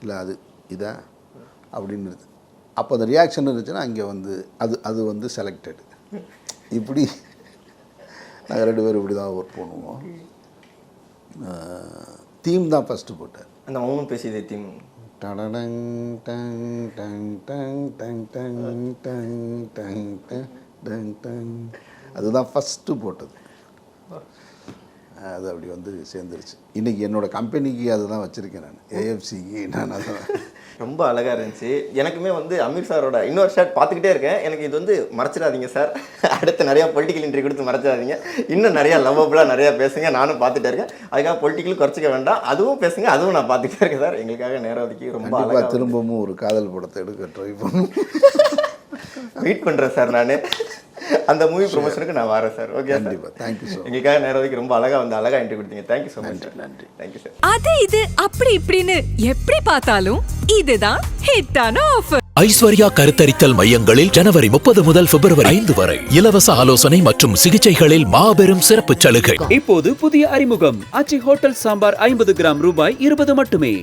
S1: இல்லை அது இதா அப்படின்னு இருக்குது. அப்போ அந்த ரியாக்ஷன் இருந்துச்சுன்னா அங்கே வந்து அது வந்து செலக்டட். இப்படி நாங்கள் 2 பேரும் இப்படி தான் ஒர்க் பண்ணுவோம். தீம் தான் ஃபஸ்ட்டு போட்டார்.
S5: அந்த மௌனம் பேசியதே தீம்.
S1: டடடங் டங் டங் டங் டங் டங் டங் டங் டங் டங், அதுதான் ஃபஸ்ட்டு போட்டது. அது அப்படி வந்து சேர்ந்துருச்சு. இன்றைக்கி என்னோடய கம்பெனிக்கு அதுதான் வச்சுருக்கேன் நான், ஏஎஃப்சிக்கு. நான் அதான்
S5: ரொம்ப அழகாக இருந்துச்சு. எனக்குமே வந்து அமீர் சாரோட இன்னொரு ஷர்ட் பார்த்துக்கிட்டே இருக்கேன். எனக்கு இது வந்து மறைச்சிடாதீங்க சார், அடுத்து நிறையா பொலிட்டிக்கல் இன்ட்ரி கொடுத்து மறைச்சிடாதீங்க, இன்னும் நிறையா லவ்வபுளாக நிறையா பேசுங்க, நானும் பார்த்துட்டே இருக்கேன். அதுக்காக பொலிட்டிக்கல் குறைச்சிக்க வேண்டாம், அதுவும் பேசுங்க, அதுவும் நான் பார்த்துக்கிட்டே இருக்கேன் சார். எங்களுக்காக நேரம் ஒதுக்கி ரொம்ப அழகாக
S1: திரும்பவும் ஒரு காதல் படத்தை எடுக்க ட்ரை பண்ணும்.
S5: வெயிட் பண்ணுறேன் சார் நான். அந்த மூவி ப்ரொமோஷனுக்கு நான் வரேன் சார். ஓகே
S1: கண்டிப்பா. Thank you so much.
S5: எங்களுக்காக நேரம் வரைக்கும் ரொம்ப அழகா வந்து அழகா இன்டர்வியூ கொடுத்தீங்க. Thank you so much.
S1: நன்றி.
S5: Thank you sir.
S2: அது இது அப்படி இப்படின்னு எப்படி பார்த்தாலும் இதுதான் ஹிட்டான ஆஃபர்.
S3: ஐஸ்வர்யா கருத்தரித்தல் மையங்களில் ஜனவரி 30 முதல் பிப்ரவரி 5 வரை இலவச ஆலோசனை மற்றும் சிகிச்சைகளில் மாபெரும் சிறப்பு சலுகை.
S4: இப்போது புதிய அறிமுகம் ஆச்சி ஹோட்டல் சாம்பார் 50 கிராம் ரூபாய் 20 மட்டுமே.